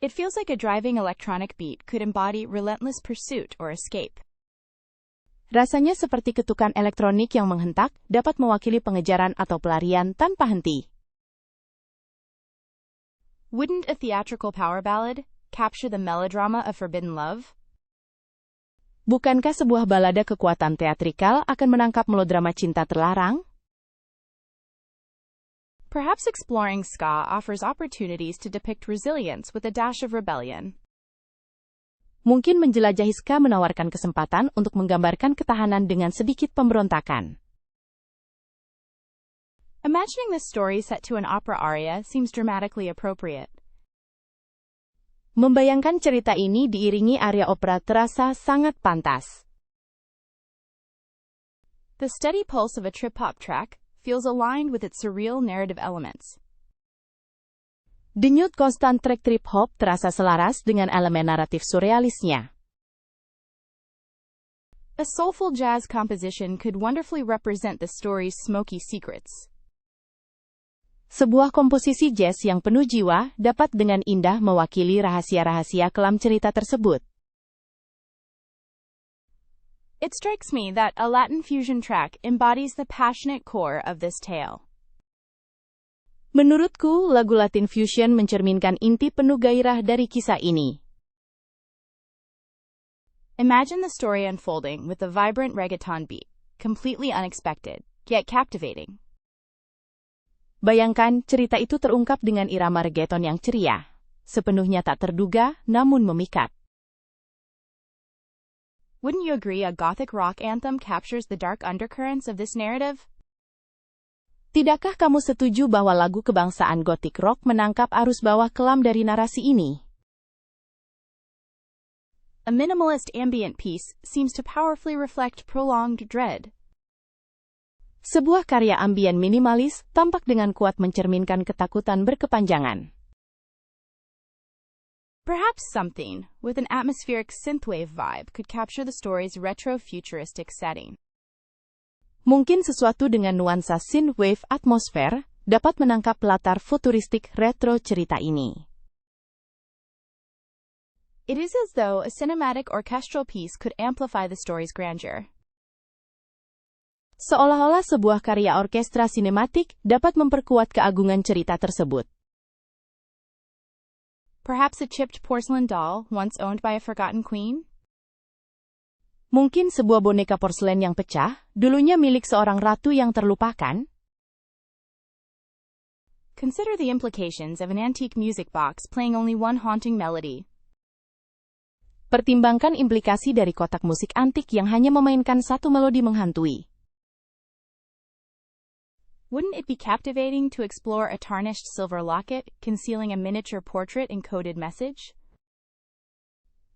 It feels like a driving electronic beat could embody relentless pursuit or escape. Rasanya seperti ketukan elektronik yang menghentak dapat mewakili pengejaran atau pelarian tanpa henti. Wouldn't a theatrical power ballad capture the melodrama of forbidden love? Bukankah sebuah balada kekuatan teatrikal akan menangkap melodrama cinta terlarang? Perhaps exploring ska offers opportunities to depict resilience with a dash of rebellion. Mungkin menjelajahi ska menawarkan kesempatan untuk menggambarkan ketahanan dengan sedikit pemberontakan. Imagining this story set to an opera aria seems dramatically appropriate. Membayangkan cerita ini diiringi aria opera terasa sangat pantas. The steady pulse of a trip-hop track feels aligned with its surreal narrative elements. Denyut konstan track trip-hop terasa selaras dengan elemen naratif surrealisnya. A soulful jazz composition could wonderfully represent the story's smoky secrets. Sebuah komposisi jazz yang penuh jiwa dapat dengan indah mewakili rahasia-rahasia kelam cerita tersebut. It strikes me that a Latin fusion track embodies the passionate core of this tale. Menurutku, lagu Latin fusion mencerminkan inti penuh gairah dari kisah ini. Imagine the story unfolding with a vibrant reggaeton beat, completely unexpected, yet captivating. Bayangkan cerita itu terungkap dengan irama reggaeton yang ceria, sepenuhnya tak terduga namun memikat. Wouldn't you agree a gothic rock anthem captures the dark undercurrents of this narrative? Tidakkah kamu setuju bahwa lagu kebangsaan gotik rock menangkap arus bawah kelam dari narasi ini? A minimalist ambient piece seems to powerfully reflect prolonged dread. Sebuah karya ambien minimalis tampak dengan kuat mencerminkan ketakutan berkepanjangan. Perhaps something with an atmospheric synthwave vibe could capture the story's retro-futuristic setting. Mungkin sesuatu dengan nuansa synthwave atmosfer dapat menangkap latar futuristik retro cerita ini. It is as though a cinematic orchestral piece could amplify the story's grandeur. Seolah-olah sebuah karya orkestra sinematik dapat memperkuat keagungan cerita tersebut. Perhaps a chipped porcelain doll once owned by a forgotten queen? Mungkin sebuah boneka porselen yang pecah, dulunya milik seorang ratu yang terlupakan? Consider the implications of an antique music box playing only one haunting melody. Pertimbangkan implikasi dari kotak musik antik yang hanya memainkan satu melodi menghantui. Wouldn't it be captivating to explore a tarnished silver locket concealing a miniature portrait encoded message?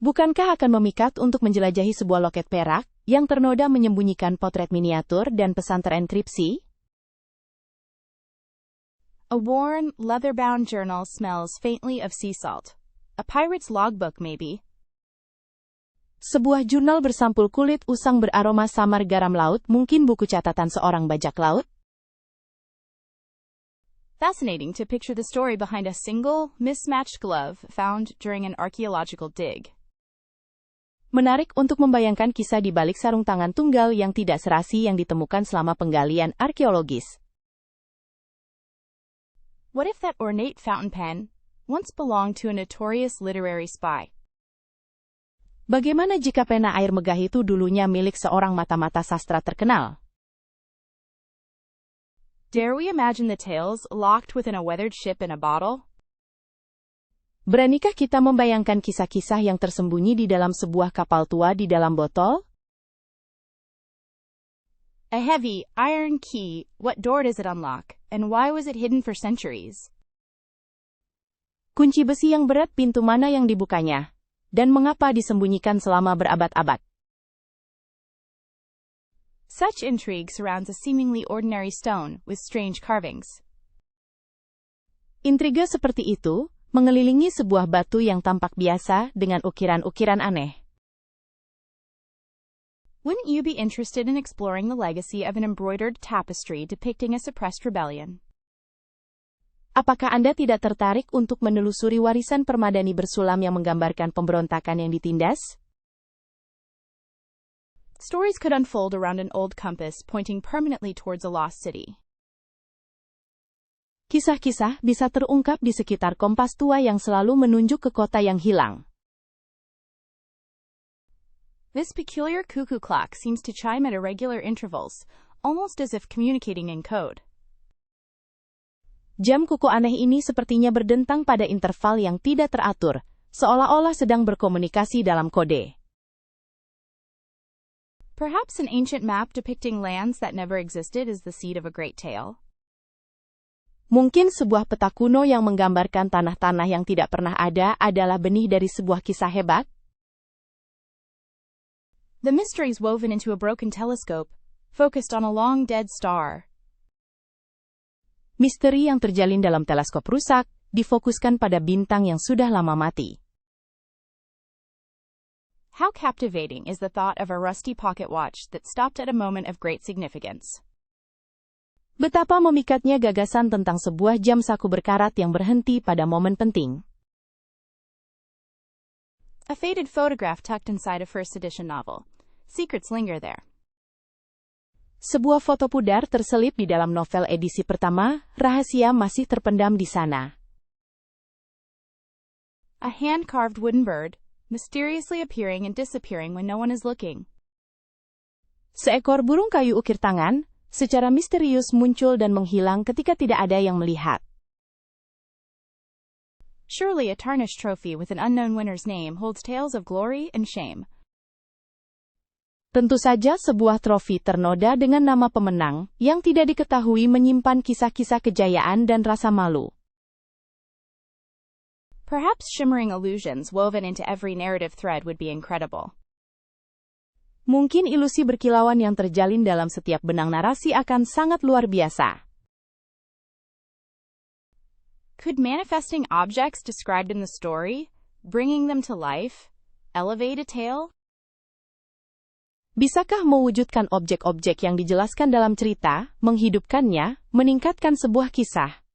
Bukankah akan memikat untuk menjelajahi sebuah loket perak yang ternoda menyembunyikan potret miniatur dan pesan terenkripsi? A worn, leather-bound journal smells faintly of sea salt. A pirate's logbook, maybe. Sebuah jurnal bersampul kulit usang beraroma samar garam laut, mungkin buku catatan seorang bajak laut? Fascinating to picture the story behind a single, mismatched glove found during an archaeological dig. Menarik untuk membayangkan kisah di balik sarung tangan tunggal yang tidak serasi yang ditemukan selama penggalian arkeologis. What if that ornate fountain pen once belonged to a notorious literary spy? Bagaimana jika pena air megah itu dulunya milik seorang mata-mata sastra terkenal? Dare we imagine the tales locked within a weathered ship in a bottle? Beranikah kita membayangkan kisah-kisah yang tersembunyi di dalam sebuah kapal tua di dalam botol? A heavy, iron key, what door does it unlock, and why was it hidden for centuries? Kunci besi yang berat, pintu mana yang dibukanya? Dan mengapa disembunyikan selama berabad-abad? Such intrigue surrounds a seemingly ordinary stone with strange carvings. Intriga seperti itu mengelilingi sebuah batu yang tampak biasa dengan ukiran-ukiran aneh. Wouldn't you be interested in exploring the legacy of an embroidered tapestry depicting a suppressed rebellion? Apakah Anda tidak tertarik untuk menelusuri warisan permadani bersulam yang menggambarkan pemberontakan yang ditindas? Stories could unfold around an old compass pointing permanently towards a lost city. Kisah-kisah bisa terungkap di sekitar kompas tua yang selalu menunjuk ke kota yang hilang. This peculiar cuckoo clock seems to chime at irregular intervals, almost as if communicating in code. Jam kuku aneh ini sepertinya berdentang pada interval yang tidak teratur, seolah-olah sedang berkomunikasi dalam kode. Perhaps an ancient map depicting lands that never existed is the seed of a great tale. Mungkin sebuah peta kuno yang menggambarkan tanah-tanah yang tidak pernah ada adalah benih dari sebuah kisah hebat. The mysteries woven into a broken telescope, focused on a long dead star. Misteri yang terjalin dalam teleskop rusak, difokuskan pada bintang yang sudah lama mati. How captivating is the thought of a rusty pocket watch that stopped at a moment of great significance. Betapa memikatnya gagasan tentang sebuah jam saku berkarat yang berhenti pada momen penting. A faded photograph tucked inside a first edition novel. Secrets linger there. Sebuah foto pudar terselip di dalam novel edisi pertama, rahasia masih terpendam di sana. A hand-carved wooden bird, mysteriously appearing and disappearing when no one is looking. Seekor burung kayu ukir tangan, secara misterius muncul dan menghilang ketika tidak ada yang melihat. Surely a tarnished trophy with an unknown winner's name holds tales of glory and shame. Tentu saja sebuah trofi ternoda dengan nama pemenang yang tidak diketahui menyimpan kisah-kisah kejayaan dan rasa malu. Perhaps shimmering illusions woven into every narrative thread would be incredible. Mungkin ilusi berkilauan yang terjalin dalam setiap benang narasi akan sangat luar biasa. Could manifesting objects described in the story, bringing them to life, elevate a tale? Bisakah mewujudkan objek-objek yang dijelaskan dalam cerita, menghidupkannya, meningkatkan sebuah kisah?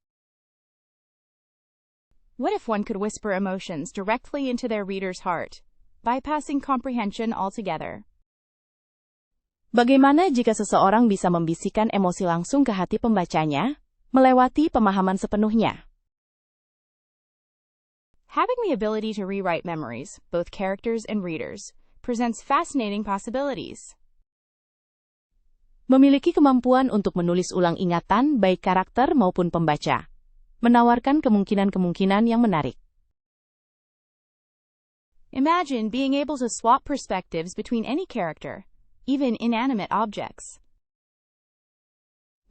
What if one could whisper emotions directly into their reader's heart, bypassing comprehension altogether? Bagaimana jika seseorang bisa membisikkan emosi langsung ke hati pembacanya, melewati pemahaman sepenuhnya? Having the ability to rewrite memories, both characters and readers, presents fascinating possibilities. Memiliki kemampuan untuk menulis ulang ingatan baik karakter maupun pembaca, menawarkan kemungkinan-kemungkinan yang menarik. Imagine being able to swap perspectives between any character, even inanimate objects.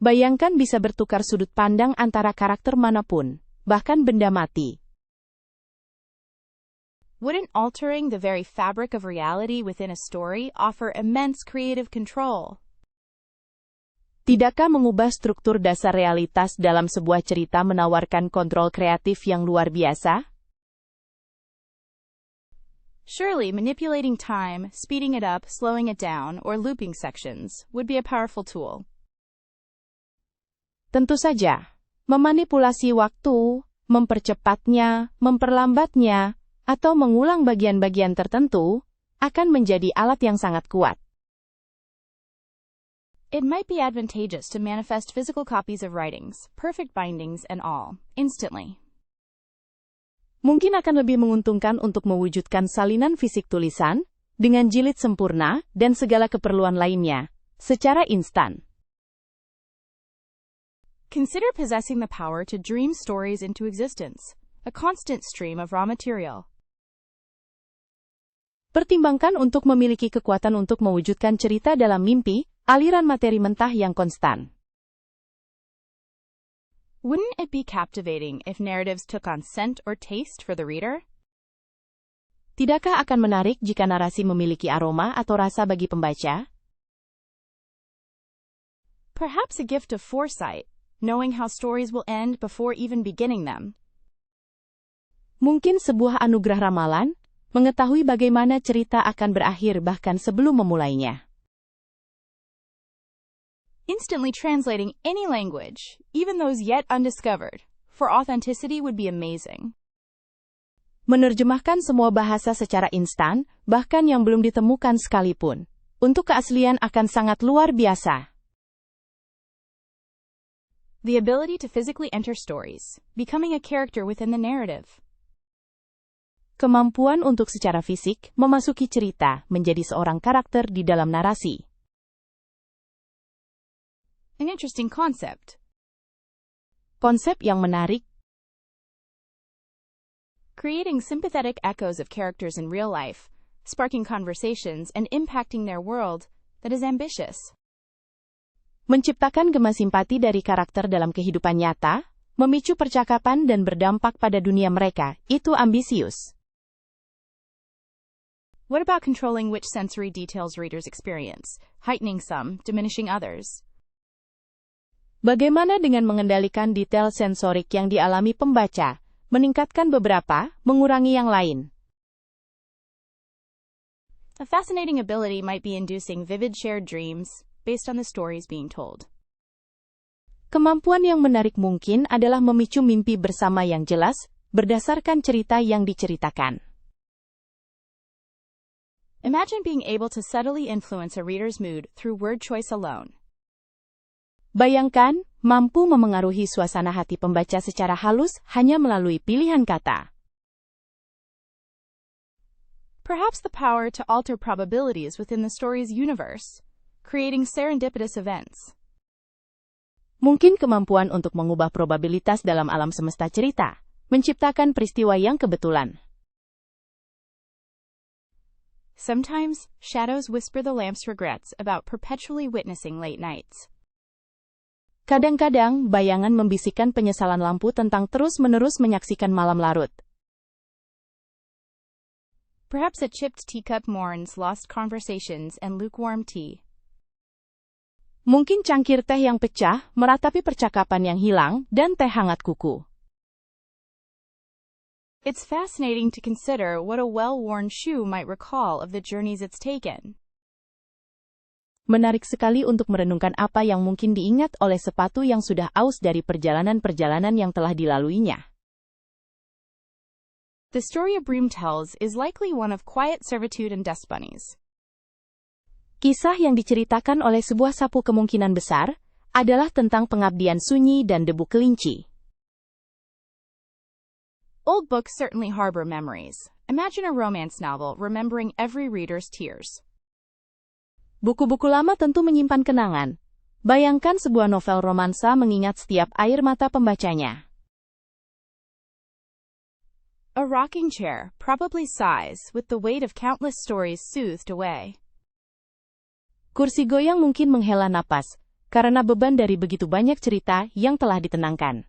Bayangkan bisa bertukar sudut pandang antara karakter manapun, bahkan benda mati. Wouldn't altering the very fabric of reality within a story offer immense creative control? Tidakkah mengubah struktur dasar realitas dalam sebuah cerita menawarkan kontrol kreatif yang luar biasa? Surely manipulating time, speeding it up, slowing it down, or looping sections would be a powerful tool. Tentu saja, memanipulasi waktu, mempercepatnya, memperlambatnya, atau mengulang bagian-bagian tertentu, akan menjadi alat yang sangat kuat. It might be advantageous to manifest physical copies of writings, perfect bindings and all, instantly. Mungkin akan lebih menguntungkan untuk mewujudkan salinan fisik tulisan, dengan jilid sempurna, dan segala keperluan lainnya, secara instan. Consider possessing the power to dream stories into existence, a constant stream of raw material. Pertimbangkan untuk memiliki kekuatan untuk mewujudkan cerita dalam mimpi, aliran materi mentah yang konstan. Wouldn't it be captivating if narratives took on scent or taste for the reader? Tidakkah akan menarik jika narasi memiliki aroma atau rasa bagi pembaca? Perhaps a gift of foresight, knowing how stories will end before even beginning them. Mungkin sebuah anugerah ramalan, mengetahui bagaimana cerita akan berakhir bahkan sebelum memulainya. Instantly translating any language, even those yet undiscovered, for authenticity would be amazing. Menerjemahkan semua bahasa secara instan, bahkan yang belum ditemukan sekalipun. Untuk keaslian akan sangat luar biasa. The ability to physically enter stories, becoming a character within the narrative. Kemampuan untuk secara fisik memasuki cerita, menjadi seorang karakter di dalam narasi. An interesting concept. Konsep yang menarik. Creating sympathetic echoes of characters in real life, sparking conversations and impacting their world that is ambitious. Menciptakan gema simpati dari karakter dalam kehidupan nyata, memicu percakapan dan berdampak pada dunia mereka, itu ambisius. What about controlling which sensory details readers experience, heightening some, diminishing others? Bagaimana dengan mengendalikan detail sensorik yang dialami pembaca, meningkatkan beberapa, mengurangi yang lain? A fascinating ability might be inducing vivid shared dreams based on the stories being told. Kemampuan yang menarik mungkin adalah memicu mimpi bersama yang jelas, berdasarkan cerita yang diceritakan. Imagine being able to subtly influence a reader's mood through word choice alone. Bayangkan, mampu memengaruhi suasana hati pembaca secara halus hanya melalui pilihan kata. Perhaps the power to alter probabilities within the story's universe, creating serendipitous events. Mungkin kemampuan untuk mengubah probabilitas dalam alam semesta cerita, menciptakan peristiwa yang kebetulan. Sometimes, shadows whisper the lamp's regrets about perpetually witnessing late nights. Kadang-kadang, bayangan membisikkan penyesalan lampu tentang terus-menerus menyaksikan malam larut. Perhaps a chipped teacup mourns lost conversations and lukewarm tea. Mungkin cangkir teh yang pecah meratapi percakapan yang hilang dan teh hangat kuku. It's fascinating to consider what a well-worn shoe might recall of the journeys it's taken. Menarik sekali untuk merenungkan apa yang mungkin diingat oleh sepatu yang sudah aus dari perjalanan-perjalanan yang telah dilaluinya. The story a broom tells is likely one of quiet servitude and dust bunnies. Kisah yang diceritakan oleh sebuah sapu kemungkinan besar adalah tentang pengabdian sunyi dan debu kelinci. Old books certainly harbor memories. Imagine a romance novel remembering every reader's tears. Buku-buku lama tentu menyimpan kenangan. Bayangkan sebuah novel romansa mengingat setiap air mata pembacanya. A rocking chair probably sighs with the weight of countless stories soothed away. Kursi goyang mungkin menghela napas, karena beban dari begitu banyak cerita yang telah ditenangkan.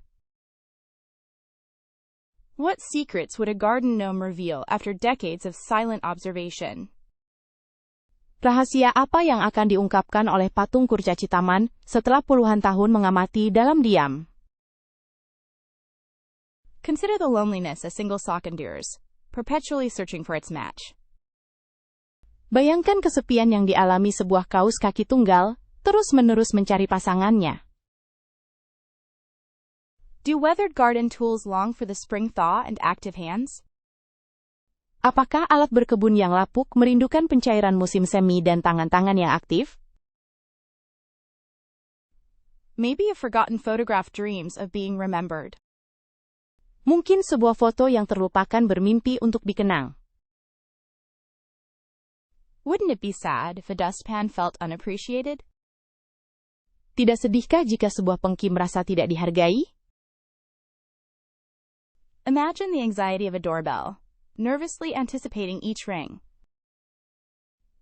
What secrets would a garden gnome reveal after decades of silent observation? Rahasia apa yang akan diungkapkan oleh patung kurcaci taman setelah puluhan tahun mengamati dalam diam? Consider the loneliness a single sock endures, perpetually searching for its match. Bayangkan kesepian yang dialami sebuah kaus kaki tunggal, terus-menerus mencari pasangannya. Do weathered garden tools long for the spring thaw and active hands? Apakah alat berkebun yang lapuk merindukan pencairan musim semi dan tangan-tangan yang aktif? Maybe a forgotten photograph dreams of being remembered. Mungkin sebuah foto yang terlupakan bermimpi untuk dikenang. Wouldn't it be sad if a dustpan felt unappreciated? Tidak sedihkah jika sebuah pengki merasa tidak dihargai? Imagine the anxiety of a doorbell, nervously anticipating each ring.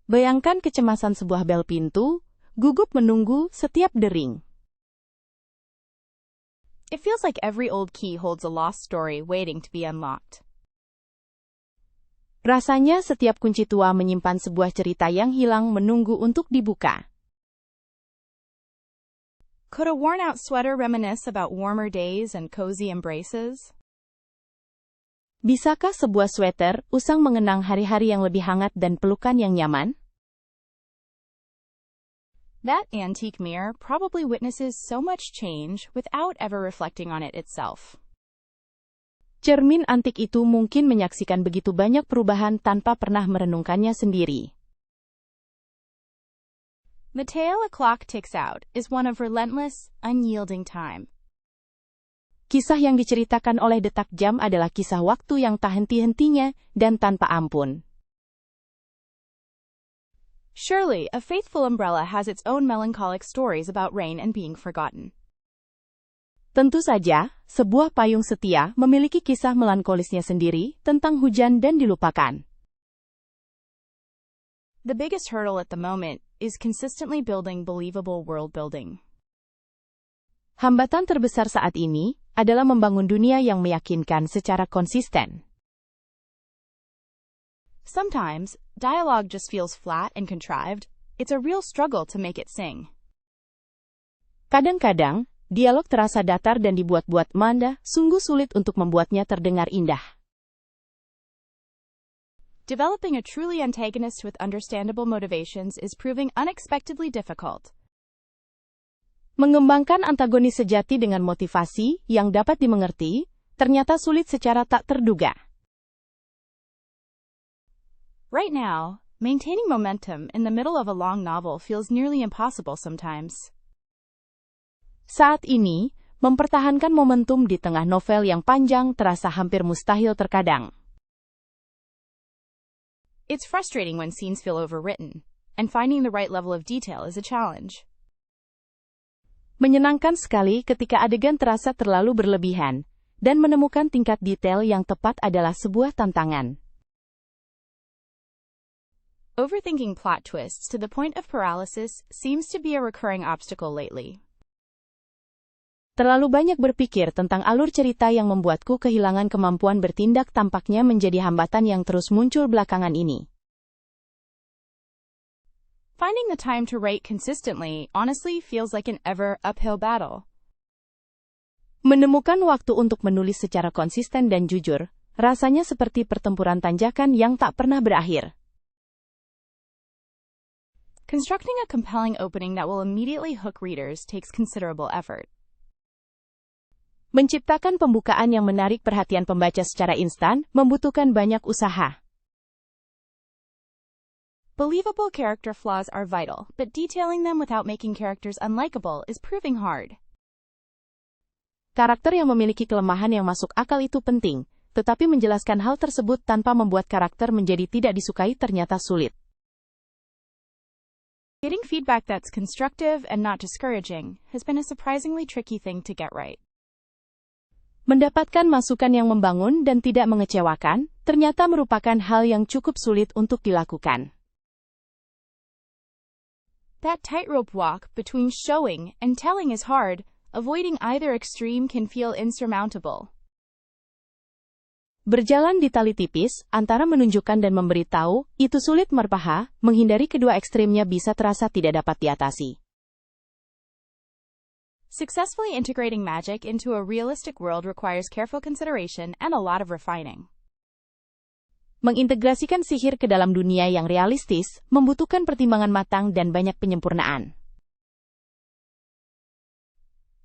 Bayangkan kecemasan sebuah bel pintu, gugup menunggu setiap dering. It feels like every old key holds a lost story waiting to be unlocked. Rasanya setiap kunci tua menyimpan sebuah cerita yang hilang menunggu untuk dibuka. Could a worn-out sweater reminisce about warmer days and cozy embraces? Bisakah sebuah sweater usang mengenang hari-hari yang lebih hangat dan pelukan yang nyaman? That antique mirror probably witnesses so much change without ever reflecting on it itself. Cermin antik itu mungkin menyaksikan begitu banyak perubahan tanpa pernah merenungkannya sendiri. The tale a clock ticks out is one of relentless, unyielding time. Kisah yang diceritakan oleh detak jam adalah kisah waktu yang tak henti-hentinya dan tanpa ampun. Surely, a faithful umbrella has its own melancholic stories about rain and being forgotten. Tentu saja, sebuah payung setia memiliki kisah melankolisnya sendiri tentang hujan dan dilupakan. The biggest hurdle at the moment is consistently building believable world building. Hambatan terbesar saat ini adalah membangun dunia yang meyakinkan secara konsisten. Sometimes, dialogue just feels flat and contrived. It's a real struggle to make it sing. Kadang-kadang, dialog terasa datar dan dibuat-buat manda, sungguh sulit untuk membuatnya terdengar indah. Developing a truly antagonist with understandable motivations is proving unexpectedly difficult. Mengembangkan antagonis sejati dengan motivasi yang dapat dimengerti, ternyata sulit secara tak terduga. Right now, maintaining momentum in the middle of a long novel feels nearly impossible sometimes. Saat ini, mempertahankan momentum di tengah novel yang panjang terasa hampir mustahil terkadang. It's frustrating when scenes feel overwritten, and finding the right level of detail is a challenge. Menyenangkan sekali ketika adegan terasa terlalu berlebihan, dan menemukan tingkat detail yang tepat adalah sebuah tantangan. Overthinking plot twists to the point of paralysis seems to be a recurring obstacle lately. Terlalu banyak berpikir tentang alur cerita yang membuatku kehilangan kemampuan bertindak tampaknya menjadi hambatan yang terus muncul belakangan ini. Finding the time to write consistently honestly feels like an ever uphill battle. Menemukan waktu untuk menulis secara konsisten dan jujur, rasanya seperti pertempuran tanjakan yang tak pernah berakhir. Constructing a compelling opening that will immediately hook readers takes considerable effort. Menciptakan pembukaan yang menarik perhatian pembaca secara instan membutuhkan banyak usaha. Believable character flaws are vital, but detailing them without making characters unlikable is proving hard. Karakter yang memiliki kelemahan yang masuk akal itu penting, tetapi menjelaskan hal tersebut tanpa membuat karakter menjadi tidak disukai ternyata sulit. Getting feedback that's constructive and not discouraging has been a surprisingly tricky thing to get right. Mendapatkan masukan yang membangun dan tidak mengecewakan, ternyata merupakan hal yang cukup sulit untuk dilakukan. That tightrope walk between showing and telling is hard. Avoiding either extreme can feel insurmountable. Berjalan di tali tipis, antara menunjukkan dan memberitahu, itu sulit merpaha, menghindari kedua ekstrimnya bisa terasa tidak dapat diatasi. Successfully integrating magic into a realistic world requires careful consideration and a lot of refining. Mengintegrasikan sihir ke dalam dunia yang realistis, membutuhkan pertimbangan matang dan banyak penyempurnaan.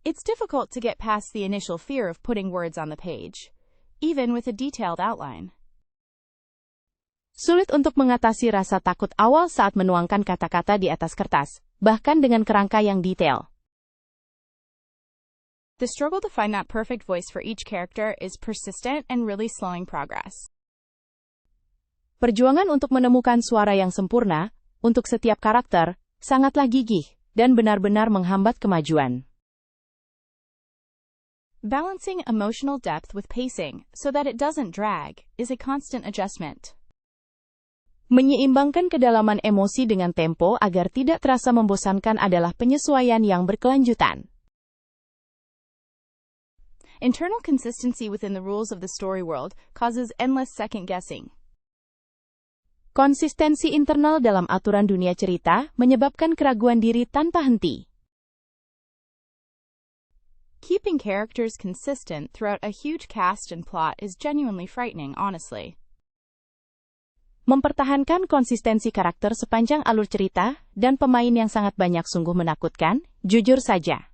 It's difficult to get past the initial fear of putting words on the page, even with a detailed outline. Sulit untuk mengatasi rasa takut awal saat menuangkan kata-kata di atas kertas, bahkan dengan kerangka yang detail. The struggle to find that perfect voice for each character is persistent and really slowing progress. Perjuangan untuk menemukan suara yang sempurna, untuk setiap karakter, sangatlah gigih, dan benar-benar menghambat kemajuan. Balancing emotional depth with pacing, so that it doesn't drag, is a constant adjustment. Menyeimbangkan kedalaman emosi dengan tempo agar tidak terasa membosankan adalah penyesuaian yang berkelanjutan. Internal consistency within the rules of the story world causes endless second-guessing. Konsistensi internal dalam aturan dunia cerita menyebabkan keraguan diri tanpa henti. Keeping characters consistent throughout a huge cast and plot is genuinely frightening, honestly. Mempertahankan konsistensi karakter sepanjang alur cerita dan pemain yang sangat banyak sungguh menakutkan, jujur saja.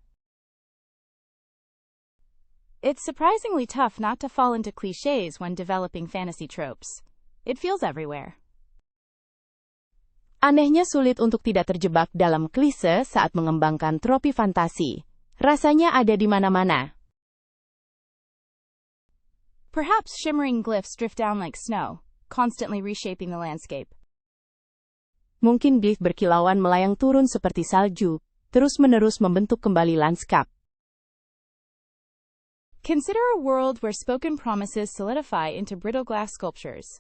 It's surprisingly tough not to fall into clichés when developing fantasy tropes. It feels everywhere. Anehnya sulit untuk tidak terjebak dalam klise saat mengembangkan tropi fantasi. Rasanya ada di mana-mana. Perhaps shimmering glyphs drift down like snow, constantly reshaping the landscape. Mungkin glyph berkilauan melayang turun seperti salju, terus-menerus membentuk kembali lanskap. Consider a world where spoken promises solidify into brittle glass sculptures.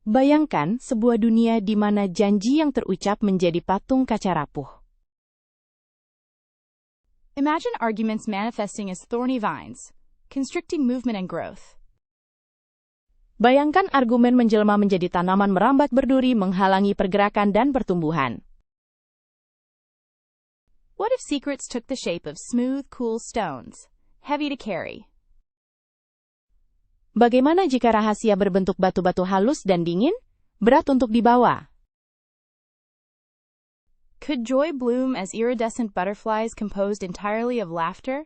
Bayangkan sebuah dunia di mana janji yang terucap menjadi patung kaca rapuh. Imagine arguments manifesting as thorny vines, constricting movement and growth. Bayangkan argumen menjelma menjadi tanaman merambat berduri menghalangi pergerakan dan pertumbuhan. What if secrets took the shape of smooth, cool stones, heavy to carry? Bagaimana jika rahasia berbentuk batu-batu halus dan dingin, berat untuk dibawa? Could joy bloom as iridescent butterflies composed entirely of laughter?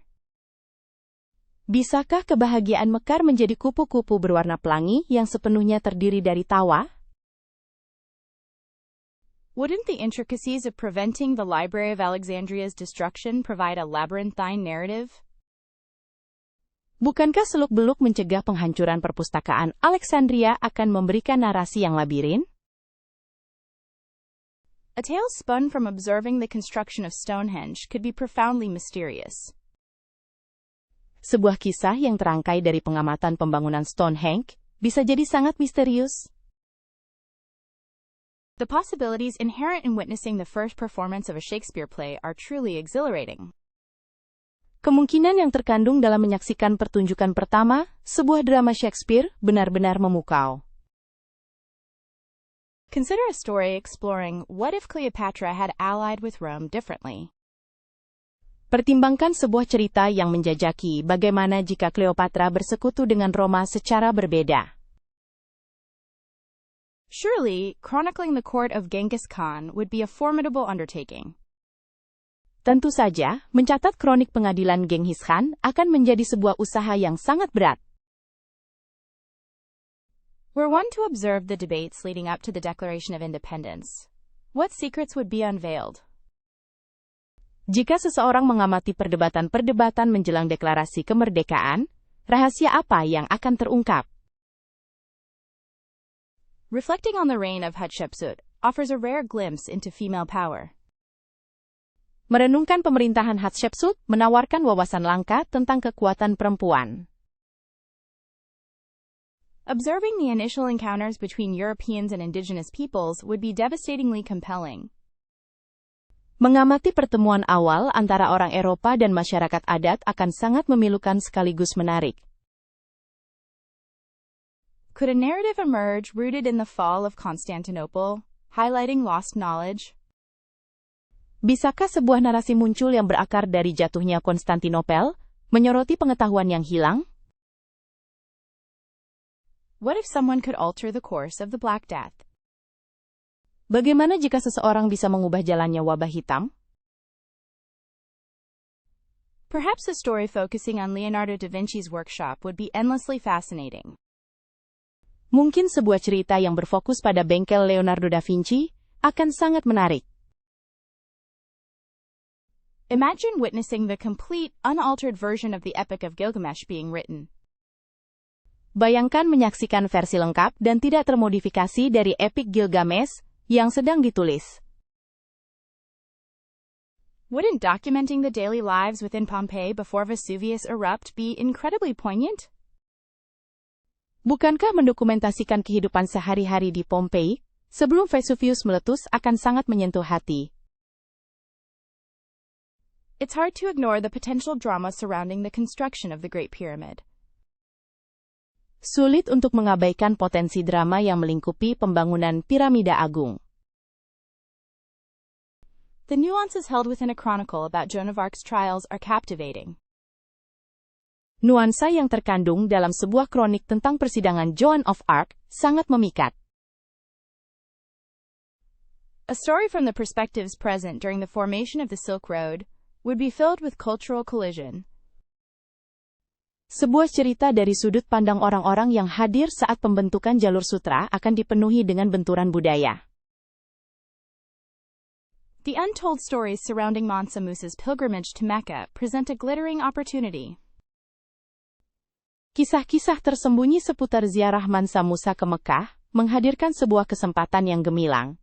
Bisakah kebahagiaan mekar menjadi kupu-kupu berwarna pelangi yang sepenuhnya terdiri dari tawa? Wouldn't the intricacies of preventing the Library of Alexandria's destruction provide a labyrinthine narrative? Bukankah seluk-beluk mencegah penghancuran perpustakaan Alexandria akan memberikan narasi yang labirin? A tale spun from observing the construction of Stonehenge could be profoundly mysterious. Sebuah kisah yang terangkai dari pengamatan pembangunan Stonehenge bisa jadi sangat misterius. The possibilities inherent in witnessing the first performance of a Shakespeare play are truly exhilarating. Kemungkinan yang terkandung dalam menyaksikan pertunjukan pertama, sebuah drama Shakespeare, benar-benar memukau. Consider a story exploring what if Cleopatra had allied with Rome differently. Pertimbangkan sebuah cerita yang menjajaki bagaimana jika Cleopatra bersekutu dengan Roma secara berbeda. Surely, chronicling the court of Genghis Khan would be a formidable undertaking. Tentu saja, mencatat kronik pengadilan Genghis Khan akan menjadi sebuah usaha yang sangat berat. Were one to observe the debates leading up to the Declaration of Independence, what secrets would be unveiled? Jika seseorang mengamati perdebatan-perdebatan menjelang deklarasi kemerdekaan, rahasia apa yang akan terungkap? Reflecting on the reign of Hatshepsut offers a rare glimpse into female power. Merenungkan pemerintahan Hatshepsut menawarkan wawasan langka tentang kekuatan perempuan. Observing the initial encounters between Europeans and indigenous peoples would be devastatingly compelling. Mengamati pertemuan awal antara orang Eropa dan masyarakat adat akan sangat memilukan sekaligus menarik. Could a narrative emerge rooted in the fall of Constantinople, highlighting lost knowledge? Bisakah sebuah narasi muncul yang berakar dari jatuhnya Konstantinopel, menyoroti pengetahuan yang hilang? What if someone could alter the course of the Black Death? Bagaimana jika seseorang bisa mengubah jalannya wabah hitam? Perhaps a story focusing on Leonardo da Vinci's workshop would be endlessly fascinating. Mungkin sebuah cerita yang berfokus pada bengkel Leonardo da Vinci akan sangat menarik. Imagine witnessing the complete, unaltered version of the Epic of Gilgamesh being written. Bayangkan menyaksikan versi lengkap dan tidak termodifikasi dari Epik Gilgamesh yang sedang ditulis. Wouldn't documenting the daily lives within Pompeii before Vesuvius erupt be incredibly poignant? Bukankah mendokumentasikan kehidupan sehari-hari di Pompeii sebelum Vesuvius meletus akan sangat menyentuh hati? It's hard to ignore the potential drama surrounding the construction of the Great Pyramid. Sulit untuk mengabaikan potensi drama yang melingkupi pembangunan piramida agung. The nuances held within a chronicle about Joan of Arc's trials are captivating. Nuansa yang terkandung dalam sebuah kronik tentang persidangan Joan of Arc sangat memikat. A story from the perspectives present during the formation of the Silk Road would be filled with cultural collision. Sebuah cerita dari sudut pandang orang-orang yang hadir saat pembentukan jalur sutra akan dipenuhi dengan benturan budaya. The untold stories surrounding Mansa Musa's pilgrimage to Mecca present a glittering opportunity. Kisah-kisah tersembunyi seputar ziarah Mansa Musa ke Mekah menghadirkan sebuah kesempatan yang gemilang.